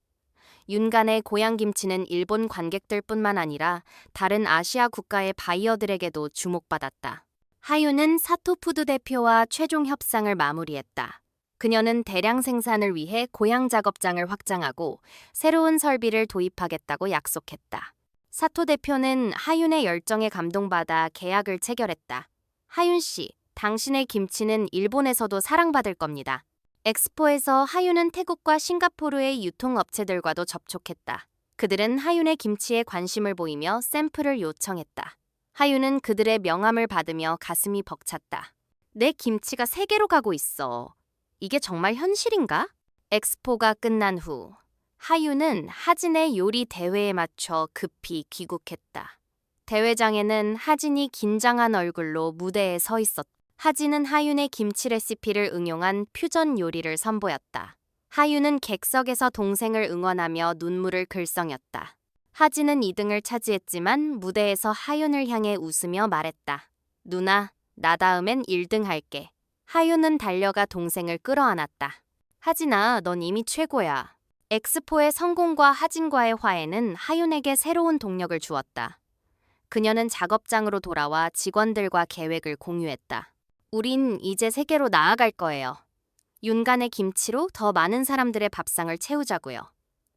윤간의 고향김치는 일본 관객들뿐만 아니라 다른 아시아 국가의 바이어들에게도 주목받았다. 하윤은 사토푸드 대표와 최종 협상을 마무리했다. 그녀는 대량 생산을 위해 고향 작업장을 확장하고 새로운 설비를 도입하겠다고 약속했다. 사토 대표는 하윤의 열정에 감동받아 계약을 체결했다. 하윤 씨, 당신의 김치는 일본에서도 사랑받을 겁니다. 엑스포에서 하윤은 태국과 싱가포르의 유통업체들과도 접촉했다. 그들은 하윤의 김치에 관심을 보이며 샘플을 요청했다. 하윤은 그들의 명함을 받으며 가슴이 벅찼다. 내 김치가 세계로 가고 있어. 이게 정말 현실인가? 엑스포가 끝난 후 하윤은 하진의 요리 대회에 맞춰 급히 귀국했다. 대회장에는 하진이 긴장한 얼굴로 무대에 서 있었다. 하진은 하윤의 김치 레시피를 응용한 퓨전 요리를 선보였다. 하윤은 객석에서 동생을 응원하며 눈물을 글썽였다. 하진은 2등을 차지했지만 무대에서 하윤을 향해 웃으며 말했다. 누나, 나 다음엔 1등 할게. 하윤은 달려가 동생을 끌어안았다. 하진아, 넌 이미 최고야. 엑스포의 성공과 하진과의 화해는 하윤에게 새로운 동력을 주었다. 그녀는 작업장으로 돌아와 직원들과 계획을 공유했다. 우린 이제 세계로 나아갈 거예요. 윤간의 김치로 더 많은 사람들의 밥상을 채우자고요.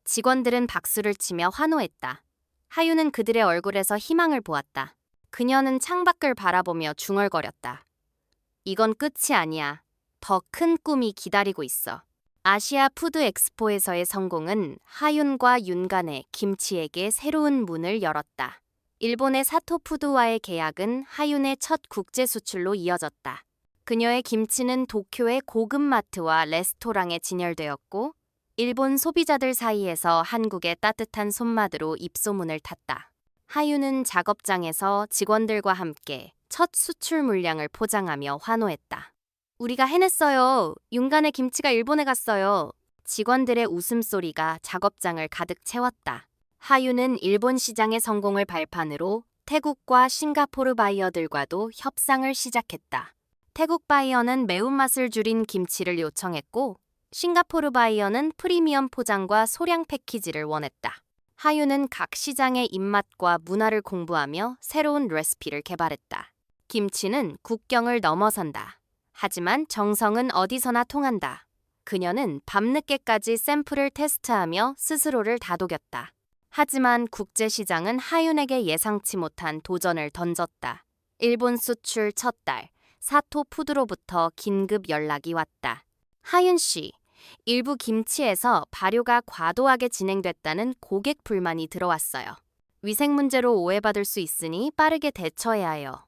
직원들은 박수를 치며 환호했다. 하윤은 그들의 얼굴에서 희망을 보았다. 그녀는 창밖을 바라보며 중얼거렸다. 이건 끝이 아니야. 더 큰 꿈이 기다리고 있어. 아시아 푸드 엑스포에서의 성공은 하윤과 윤간의 김치에게 새로운 문을 열었다. 일본의 사토푸드와의 계약은 하윤의 첫 국제 수출로 이어졌다. 그녀의 김치는 도쿄의 고급 마트와 레스토랑에 진열되었고 일본 소비자들 사이에서 한국의 따뜻한 손맛으로 입소문을 탔다. 하윤은 작업장에서 직원들과 함께 첫 수출 물량을 포장하며 환호했다. 우리가 해냈어요. 윤간의 김치가 일본에 갔어요. 직원들의 웃음소리가 작업장을 가득 채웠다. 하윤은 일본 시장의 성공을 발판으로 태국과 싱가포르 바이어들과도 협상을 시작했다. 태국 바이어는 매운맛을 줄인 김치를 요청했고 싱가포르 바이어는 프리미엄 포장과 소량 패키지를 원했다. 하윤은 각 시장의 입맛과 문화를 공부하며 새로운 레시피를 개발했다. 김치는 국경을 넘어선다. 하지만 정성은 어디서나 통한다. 그녀는 밤늦게까지 샘플을 테스트하며 스스로를 다독였다. 하지만 국제시장은 하윤에게 예상치 못한 도전을 던졌다. 일본 수출 첫 달, 사토푸드로부터 긴급 연락이 왔다. 하윤 씨, 일부 김치에서 발효가 과도하게 진행됐다는 고객 불만이 들어왔어요. 위생 문제로 오해받을 수 있으니 빠르게 대처해야 해요.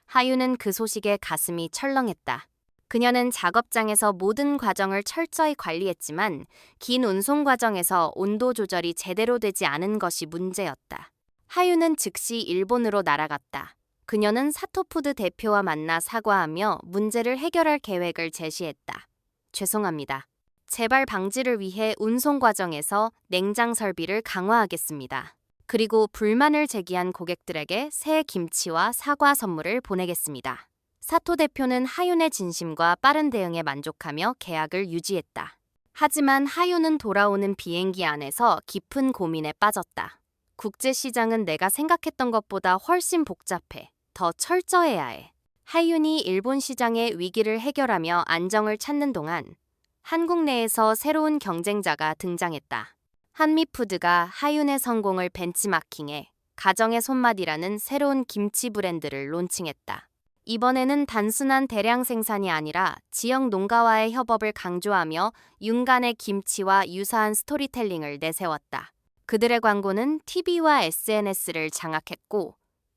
하윤은 그 소식에 가슴이 철렁했다. 그녀는 작업장에서 모든 과정을 철저히 관리했지만 긴 운송 과정에서 온도 조절이 제대로 되지 않은 것이 문제였다. 하윤은 즉시 일본으로 날아갔다. 그녀는 사토푸드 대표와 만나 사과하며 문제를 해결할 계획을 제시했다. 죄송합니다. 재발 방지를 위해 운송 과정에서 냉장 설비를 강화하겠습니다. 그리고 불만을 제기한 고객들에게 새 김치와 사과 선물을 보내겠습니다. 사토 대표는 하윤의 진심과 빠른 대응에 만족하며 계약을 유지했다. 하지만 하윤은 돌아오는 비행기 안에서 깊은 고민에 빠졌다. 국제시장은 내가 생각했던 것보다 훨씬 복잡해. 더 철저해야 해. 하윤이 일본 시장의 위기를 해결하며 안정을 찾는 동안 한국 내에서 새로운 경쟁자가 등장했다. 한미푸드가 하윤의 성공을 벤치마킹해 가정의 손맛이라는 새로운 김치 브랜드를 론칭했다. 이번에는 단순한 대량 생산이 아니라 지역 농가와의 협업을 강조하며 윤간의 김치와 유사한 스토리텔링을 내세웠다. 그들의 광고는 TV와 SNS를 장악했고,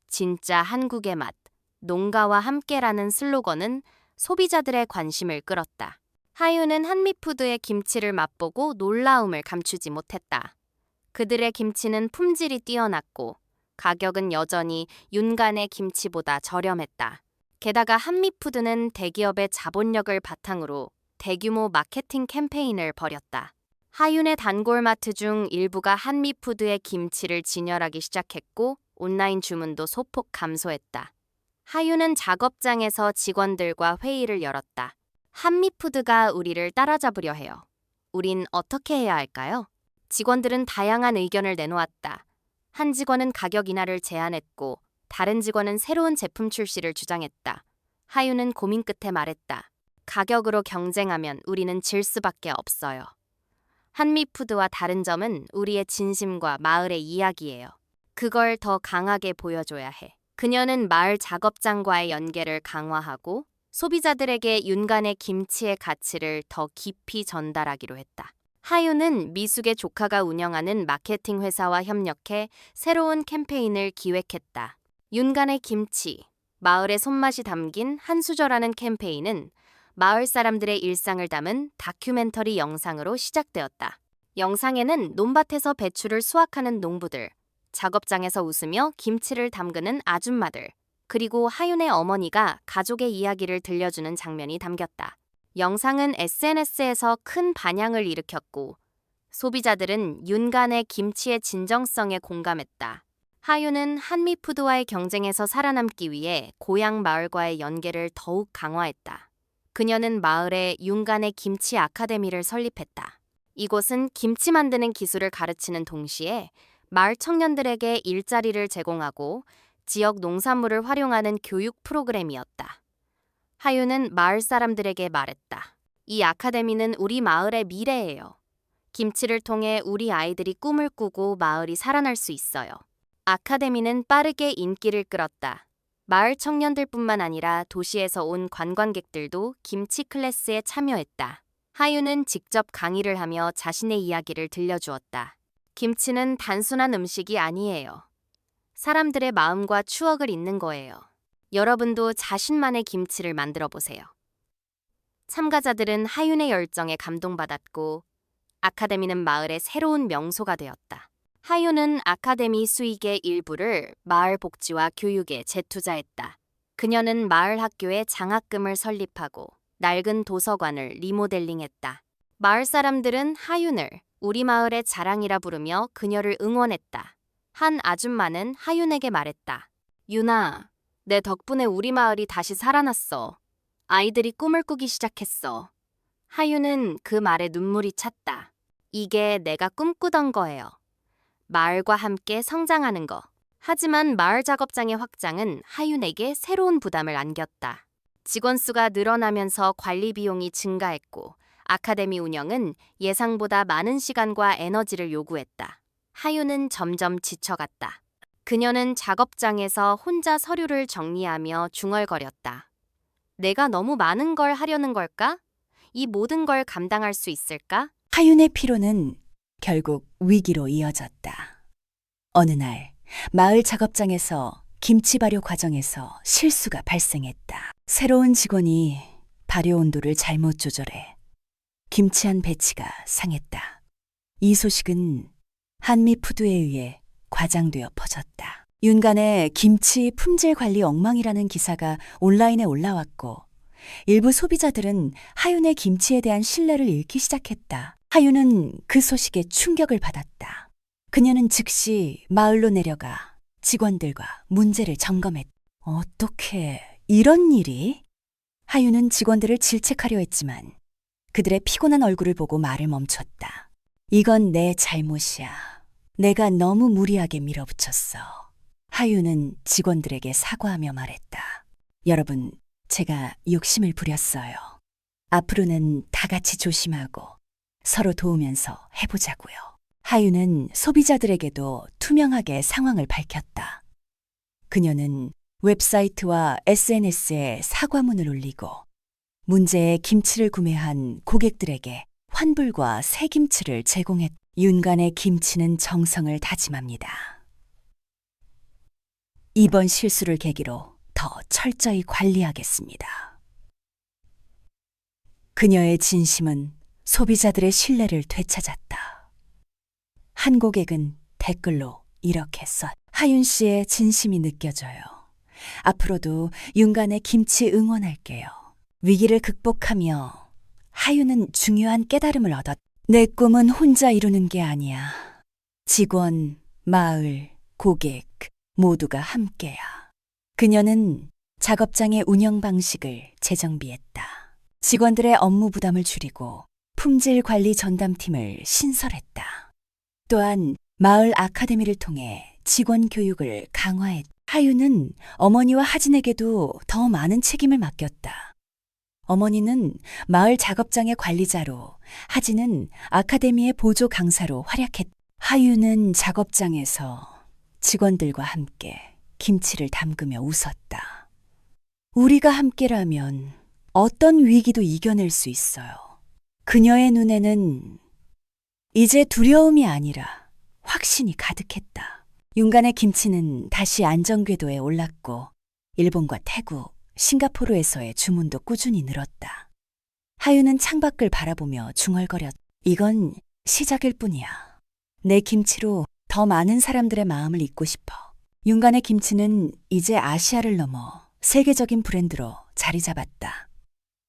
진짜 한국의 맛, 농가와 함께라는 슬로건은 소비자들의 관심을 끌었다. 하유는 한미푸드의 김치를 맛보고 놀라움을 감추지 못했다. 그들의 김치는 품질이 뛰어났고 가격은 여전히 윤간의 김치보다 저렴했다. 게다가 한미푸드는 대기업의 자본력을 바탕으로 대규모 마케팅 캠페인을 벌였다. 하윤의 단골마트 중 일부가 한미푸드의 김치를 진열하기 시작했고 온라인 주문도 소폭 감소했다. 하윤은 작업장에서 직원들과 회의를 열었다. 한미푸드가 우리를 따라잡으려 해요. 우린 어떻게 해야 할까요? 직원들은 다양한 의견을 내놓았다. 한 직원은 가격 인하를 제안했고 다른 직원은 새로운 제품 출시를 주장했다. 하윤은 고민 끝에 말했다. 가격으로 경쟁하면 우리는 질 수밖에 없어요. 한미푸드와 다른 점은 우리의 진심과 마을의 이야기예요. 그걸 더 강하게 보여줘야 해. 그녀는 마을 작업장과의 연계를 강화하고 소비자들에게 윤간의 김치의 가치를 더 깊이 전달하기로 했다. 하윤은 미숙의 조카가 운영하는 마케팅 회사와 협력해 새로운 캠페인을 기획했다. 윤간의 김치, 마을의 손맛이 담긴 한 수저라는 캠페인은 마을 사람들의 일상을 담은 다큐멘터리 영상으로 시작되었다. 영상에는 논밭에서 배추를 수확하는 농부들, 작업장에서 웃으며 김치를 담그는 아줌마들, 그리고 하윤의 어머니가 가족의 이야기를 들려주는 장면이 담겼다. 영상은 SNS에서 큰 반향을 일으켰고 소비자들은 윤간의 김치의 진정성에 공감했다. 하윤은 한미푸드와의 경쟁에서 살아남기 위해 고향 마을과의 연계를 더욱 강화했다. 그녀는 마을에 윤간의 김치 아카데미를 설립했다. 이곳은 김치 만드는 기술을 가르치는 동시에 마을 청년들에게 일자리를 제공하고 지역 농산물을 활용하는 교육 프로그램이었다. 하윤은 마을 사람들에게 말했다. 이 아카데미는 우리 마을의 미래예요. 김치를 통해 우리 아이들이 꿈을 꾸고 마을이 살아날 수 있어요. 아카데미는 빠르게 인기를 끌었다. 마을 청년들뿐만 아니라 도시에서 온 관광객들도 김치 클래스에 참여했다. 하윤은 직접 강의를 하며 자신의 이야기를 들려주었다. 김치는 단순한 음식이 아니에요. 사람들의 마음과 추억을 잇는 거예요. 여러분도 자신만의 김치를 만들어 보세요. 참가자들은 하윤의 열정에 감동받았고 아카데미는 마을의 새로운 명소가 되었다. 하윤은 아카데미 수익의 일부를 마을 복지와 교육에 재투자했다. 그녀는 마을 학교에 장학금을 설립하고 낡은 도서관을 리모델링했다. 마을 사람들은 하윤을 우리 마을의 자랑이라 부르며 그녀를 응원했다. 한 아줌마는 하윤에게 말했다. 윤아, 내 덕분에 우리 마을이 다시 살아났어. 아이들이 꿈을 꾸기 시작했어. 하윤은 그 말에 눈물이 찼다. 이게 내가 꿈꾸던 거예요. 마을과 함께 성장하는 거. 하지만 마을 작업장의 확장은 하윤에게 새로운 부담을 안겼다. 직원 수가 늘어나면서 관리 비용이 증가했고 아카데미 운영은 예상보다 많은 시간과 에너지를 요구했다. 하윤은 점점 지쳐갔다. 그녀는 작업장에서 혼자 서류를 정리하며 중얼거렸다. 내가 너무 많은 걸 하려는 걸까? 이 모든 걸 감당할 수 있을까? 하윤의 피로는 결국 위기로 이어졌다. 어느 날 마을 작업장에서 김치 발효 과정에서 실수가 발생했다. 새로운 직원이 발효 온도를 잘못 조절해 김치 한 배치가 상했다. 이 소식은 한미푸드에 의해 과장되어 퍼졌다. 윤간의 김치 품질 관리 엉망이라는 기사가 온라인에 올라왔고 일부 소비자들은 하윤의 김치에 대한 신뢰를 잃기 시작했다. 하윤은 그 소식에 충격을 받았다. 그녀는 즉시 마을로 내려가 직원들과 문제를 점검했다. 어떻게 이런 일이? 하윤은 직원들을 질책하려 했지만 그들의 피곤한 얼굴을 보고 말을 멈췄다. 이건 내 잘못이야. 내가 너무 무리하게 밀어붙였어. 하윤은 직원들에게 사과하며 말했다. 여러분, 제가 욕심을 부렸어요. 앞으로는 다 같이 조심하고 서로 도우면서 해보자고요. 하윤은 소비자들에게도 투명하게 상황을 밝혔다. 그녀는 웹사이트와 SNS에 사과문을 올리고 문제의 김치를 구매한 고객들에게 환불과 새김치를 제공했. 윤간의 김치는 정성을 다짐합니다. 이번 실수를 계기로 더 철저히 관리하겠습니다. 그녀의 진심은 소비자들의 신뢰를 되찾았다. 한 고객은 댓글로 이렇게 써. 하윤 씨의 진심이 느껴져요. 앞으로도 윤간의 김치 응원할게요. 위기를 극복하며 하윤은 중요한 깨달음을 얻었다. 내 꿈은 혼자 이루는 게 아니야. 직원, 마을, 고객 모두가 함께야. 그녀는 작업장의 운영 방식을 재정비했다. 직원들의 업무 부담을 줄이고 품질 관리 전담팀을 신설했다. 또한 마을 아카데미를 통해 직원 교육을 강화했다. 하윤은 어머니와 하진에게도 더 많은 책임을 맡겼다. 어머니는 마을 작업장의 관리자로, 하진은 아카데미의 보조 강사로 활약했다. 하윤은 작업장에서 직원들과 함께 김치를 담그며 웃었다. 우리가 함께라면 어떤 위기도 이겨낼 수 있어요. 그녀의 눈에는 이제 두려움이 아니라 확신이 가득했다. 윤간의 김치는 다시 안전궤도에 올랐고 일본과 태국, 싱가포르에서의 주문도 꾸준히 늘었다. 하윤은 창밖을 바라보며 중얼거렸다. 이건 시작일 뿐이야. 내 김치로 더 많은 사람들의 마음을 잊고 싶어. 윤간의 김치는 이제 아시아를 넘어 세계적인 브랜드로 자리 잡았다.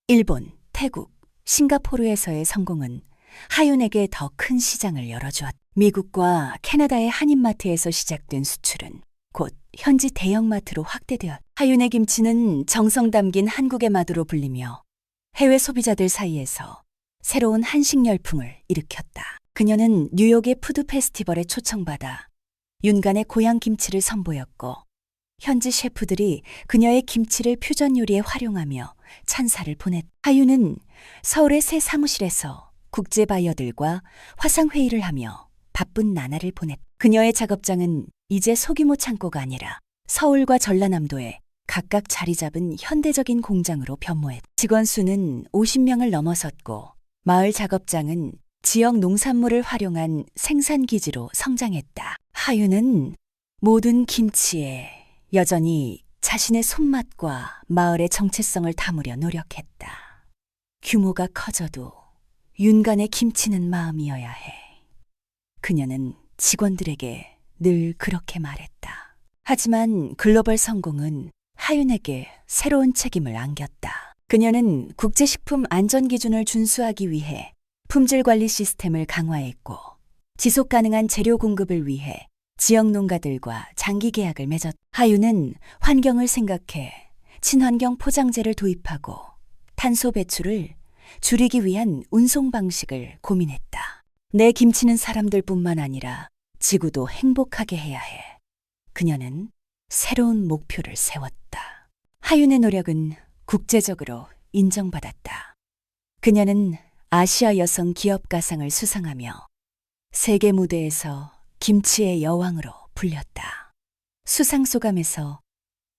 일본, 태국, 싱가포르에서의 성공은 하윤에게 더 큰 시장을 열어주었다. 미국과 캐나다의 한인마트에서 시작된 수출은 곧 현지 대형마트로 확대되었다. 하윤의 김치는 정성 담긴 한국의 맛으로 불리며 해외 소비자들 사이에서 새로운 한식 열풍을 일으켰다. 그녀는 뉴욕의 푸드 페스티벌에 초청받아 윤간의 고향 김치를 선보였고 현지 셰프들이 그녀의 김치를 퓨전 요리에 활용하며 찬사를 보냈다. 하윤은 서울의 새 사무실에서 국제 바이어들과 화상회의를 하며 바쁜 나날을 보냈다. 그녀의 작업장은 이제 소규모 창고가 아니라 서울과 전라남도에 각각 자리 잡은 현대적인 공장으로 변모했다. 직원 수는 50명을 넘어섰고 마을 작업장은 지역 농산물을 활용한 생산기지로 성장했다. 하윤은 모든 김치에 여전히 자신의 손맛과 마을의 정체성을 담으려 노력했다. 규모가 커져도 윤간의 김치는 마음이어야 해. 그녀는 직원들에게 늘 그렇게 말했다. 하지만 글로벌 성공은 하윤에게 새로운 책임을 안겼다. 그녀는 국제식품 안전기준을 준수하기 위해 품질관리 시스템을 강화했고 지속 가능한 재료 공급을 위해 지역 농가들과 장기 계약을 맺었다. 하윤은 환경을 생각해 친환경 포장재를 도입하고 탄소 배출을 줄이기 위한 운송 방식을 고민했다. 내 김치는 사람들뿐만 아니라 지구도 행복하게 해야 해. 그녀는 새로운 목표를 세웠다. 하윤의 노력은 국제적으로 인정받았다. 그녀는 아시아 여성 기업 가상을 수상하며 세계 무대에서 김치의 여왕으로 불렸다. 수상 소감에서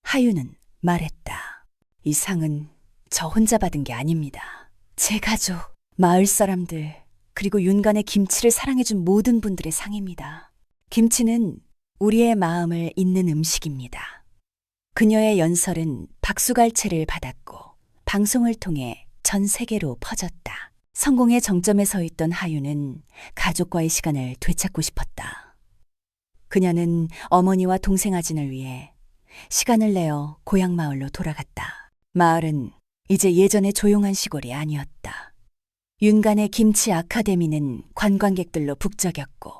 하윤은 말했다. 이 상은 저 혼자 받은 게 아닙니다. 제 가족, 마을 사람들, 그리고 윤간의 김치를 사랑해준 모든 분들의 상입니다. 김치는 우리의 마음을 잇는 음식입니다. 그녀의 연설은 박수갈채를 받았고 방송을 통해 전 세계로 퍼졌다. 성공의 정점에 서 있던 하윤은 가족과의 시간을 되찾고 싶었다. 그녀는 어머니와 동생 아진을 위해 시간을 내어 고향 마을로 돌아갔다. 마을은 이제 예전의 조용한 시골이 아니었다. 윤간의 김치 아카데미는 관광객들로 북적였고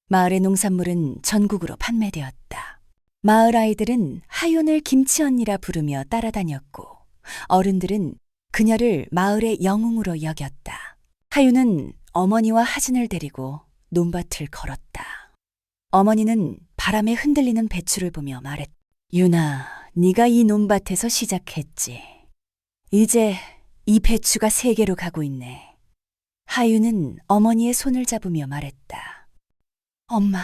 마을의 농산물은 전국으로 판매되었다. 마을 아이들은 하윤을 김치 언니라 부르며 따라다녔고 어른들은 그녀를 마을의 영웅으로 여겼다. 하윤은 어머니와 하진을 데리고 논밭을 걸었다. 어머니는 바람에 흔들리는 배추를 보며 말했다. 윤아, 네가 이 논밭에서 시작했지. 이제 이 배추가 세계로 가고 있네. 하윤은 어머니의 손을 잡으며 말했다. 엄마,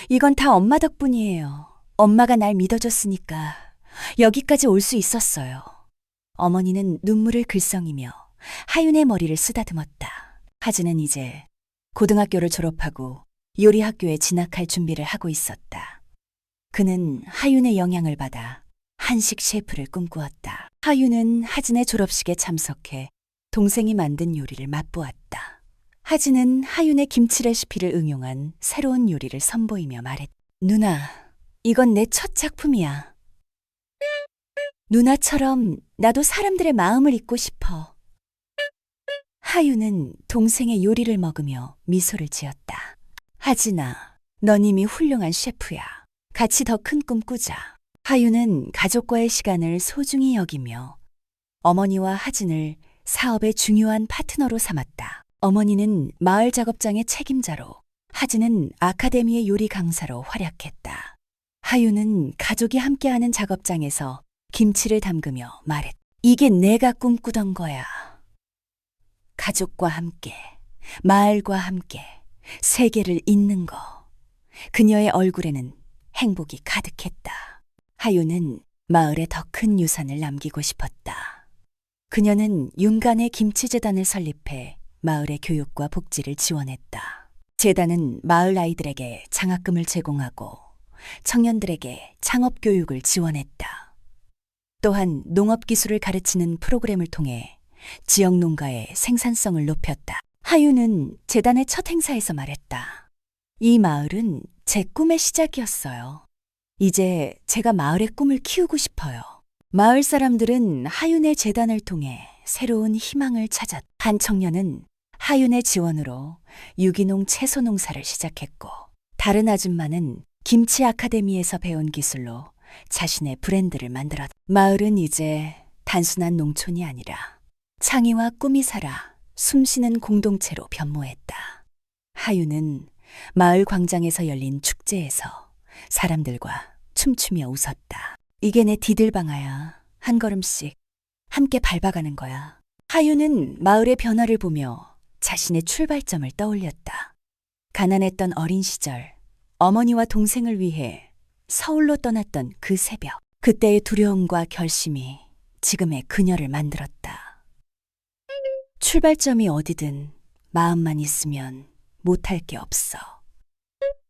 이건 다 엄마 덕분이에요. 엄마가 날 믿어줬으니까 여기까지 올 수 있었어요. 어머니는 눈물을 글썽이며 하윤의 머리를 쓰다듬었다. 하진은 이제 고등학교를 졸업하고 요리학교에 진학할 준비를 하고 있었다. 그는 하윤의 영향을 받아 한식 셰프를 꿈꾸었다. 하윤은 하진의 졸업식에 참석해 동생이 만든 요리를 맛보았다. 하진은 하윤의 김치 레시피를 응용한 새로운 요리를 선보이며 말했다. 누나, 이건 내 첫 작품이야. 누나처럼 나도 사람들의 마음을 읽고 싶어. 하윤은 동생의 요리를 먹으며 미소를 지었다. 하진아, 넌 이미 훌륭한 셰프야. 같이 더 큰 꿈 꾸자. 하윤은 가족과의 시간을 소중히 여기며 어머니와 하진을 사업의 중요한 파트너로 삼았다. 어머니는 마을 작업장의 책임자로, 하진은 아카데미의 요리 강사로 활약했다. 하윤은 가족이 함께하는 작업장에서 김치를 담그며 말했다. 이게 내가 꿈꾸던 거야. 가족과 함께, 마을과 함께, 세계를 잇는 거. 그녀의 얼굴에는 행복이 가득했다. 하윤은 마을에 더 큰 유산을 남기고 싶었다. 그녀는 윤간의 김치재단을 설립해 마을의 교육과 복지를 지원했다. 재단은 마을 아이들에게 장학금을 제공하고 청년들에게 창업 교육을 지원했다. 또한 농업 기술을 가르치는 프로그램을 통해 지역 농가의 생산성을 높였다. 하윤은 재단의 첫 행사에서 말했다. 이 마을은 제 꿈의 시작이었어요. 이제 제가 마을의 꿈을 키우고 싶어요. 마을 사람들은 하윤의 재단을 통해 새로운 희망을 찾았다. 한 청년은 하윤의 지원으로 유기농 채소 농사를 시작했고, 다른 아줌마는 김치 아카데미에서 배운 기술로 자신의 브랜드를 만들었다. 마을은 이제 단순한 농촌이 아니라 창의와 꿈이 살아 숨쉬는 공동체로 변모했다. 하윤은 마을 광장에서 열린 축제에서 사람들과 춤추며 웃었다. 이게 내 디들방아야. 한 걸음씩 함께 밟아가는 거야. 하윤은 마을의 변화를 보며 자신의 출발점을 떠올렸다. 가난했던 어린 시절, 어머니와 동생을 위해 서울로 떠났던 그 새벽. 그때의 두려움과 결심이 지금의 그녀를 만들었다. 출발점이 어디든 마음만 있으면 못할 게 없어.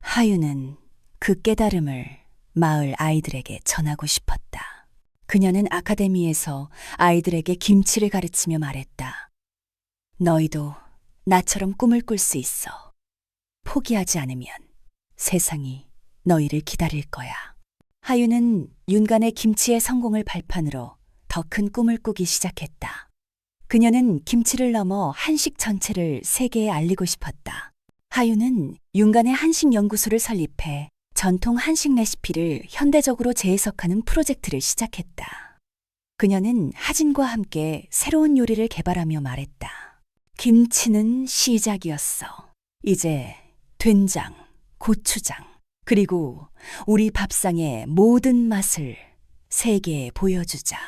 하윤은 그 깨달음을 마을 아이들에게 전하고 싶었다. 그녀는 아카데미에서 아이들에게 김치를 가르치며 말했다. 너희도 나처럼 꿈을 꿀 수 있어. 포기하지 않으면 세상이 너희를 기다릴 거야. 하윤은 윤간의 김치의 성공을 발판으로 더 큰 꿈을 꾸기 시작했다. 그녀는 김치를 넘어 한식 전체를 세계에 알리고 싶었다. 하윤은 윤간의 한식 연구소를 설립해 전통 한식 레시피를 현대적으로 재해석하는 프로젝트를 시작했다. 그녀는 하진과 함께 새로운 요리를 개발하며 말했다. 김치는 시작이었어. 이제 된장, 고추장, 그리고 우리 밥상의 모든 맛을 세계에 보여주자.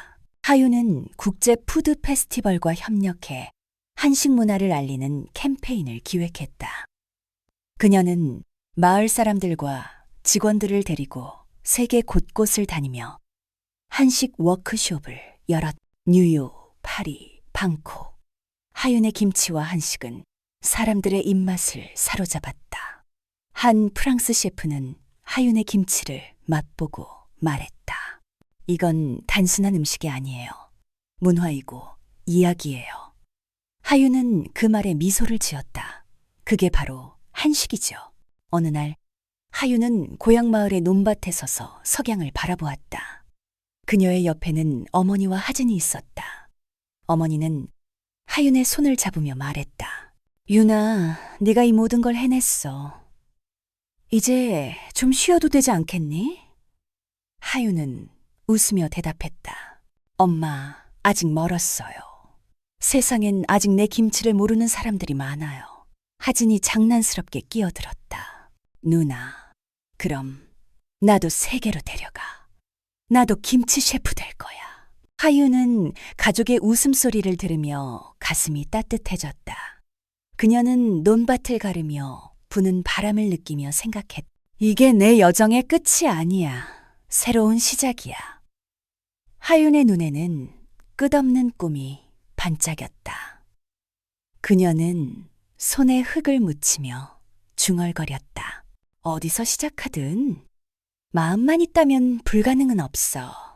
하윤은 국제 푸드 페스티벌과 협력해 한식 문화를 알리는 캠페인을 기획했다. 그녀는 마을 사람들과 직원들을 데리고 세계 곳곳을 다니며 한식 워크숍을 열었. 뉴욕, 파리, 방콕. 하윤의 김치와 한식은 사람들의 입맛을 사로잡았다. 한 프랑스 셰프는 하윤의 김치를 맛보고 말했다. 이건 단순한 음식이 아니에요. 문화이고 이야기예요. 하윤은 그 말에 미소를 지었다. 그게 바로 한식이죠. 어느 날 하윤은 고향 마을의 논밭에 서서 석양을 바라보았다. 그녀의 옆에는 어머니와 하진이 있었다. 어머니는 하윤의 손을 잡으며 말했다. 윤아, 네가 이 모든 걸 해냈어. 이제 좀 쉬어도 되지 않겠니? 하윤은 웃으며 대답했다. 엄마, 아직 멀었어요. 세상엔 아직 내 김치를 모르는 사람들이 많아요. 하진이 장난스럽게 끼어들었다. 누나, 그럼 나도 세계로 데려가. 나도 김치 셰프 될 거야. 하윤은 가족의 웃음소리를 들으며 가슴이 따뜻해졌다. 그녀는 논밭을 가르며 부는 바람을 느끼며 생각했다. 이게 내 여정의 끝이 아니야. 새로운 시작이야. 하윤의 눈에는 끝없는 꿈이 반짝였다. 그녀는 손에 흙을 묻히며 중얼거렸다. 어디서 시작하든 마음만 있다면 불가능은 없어.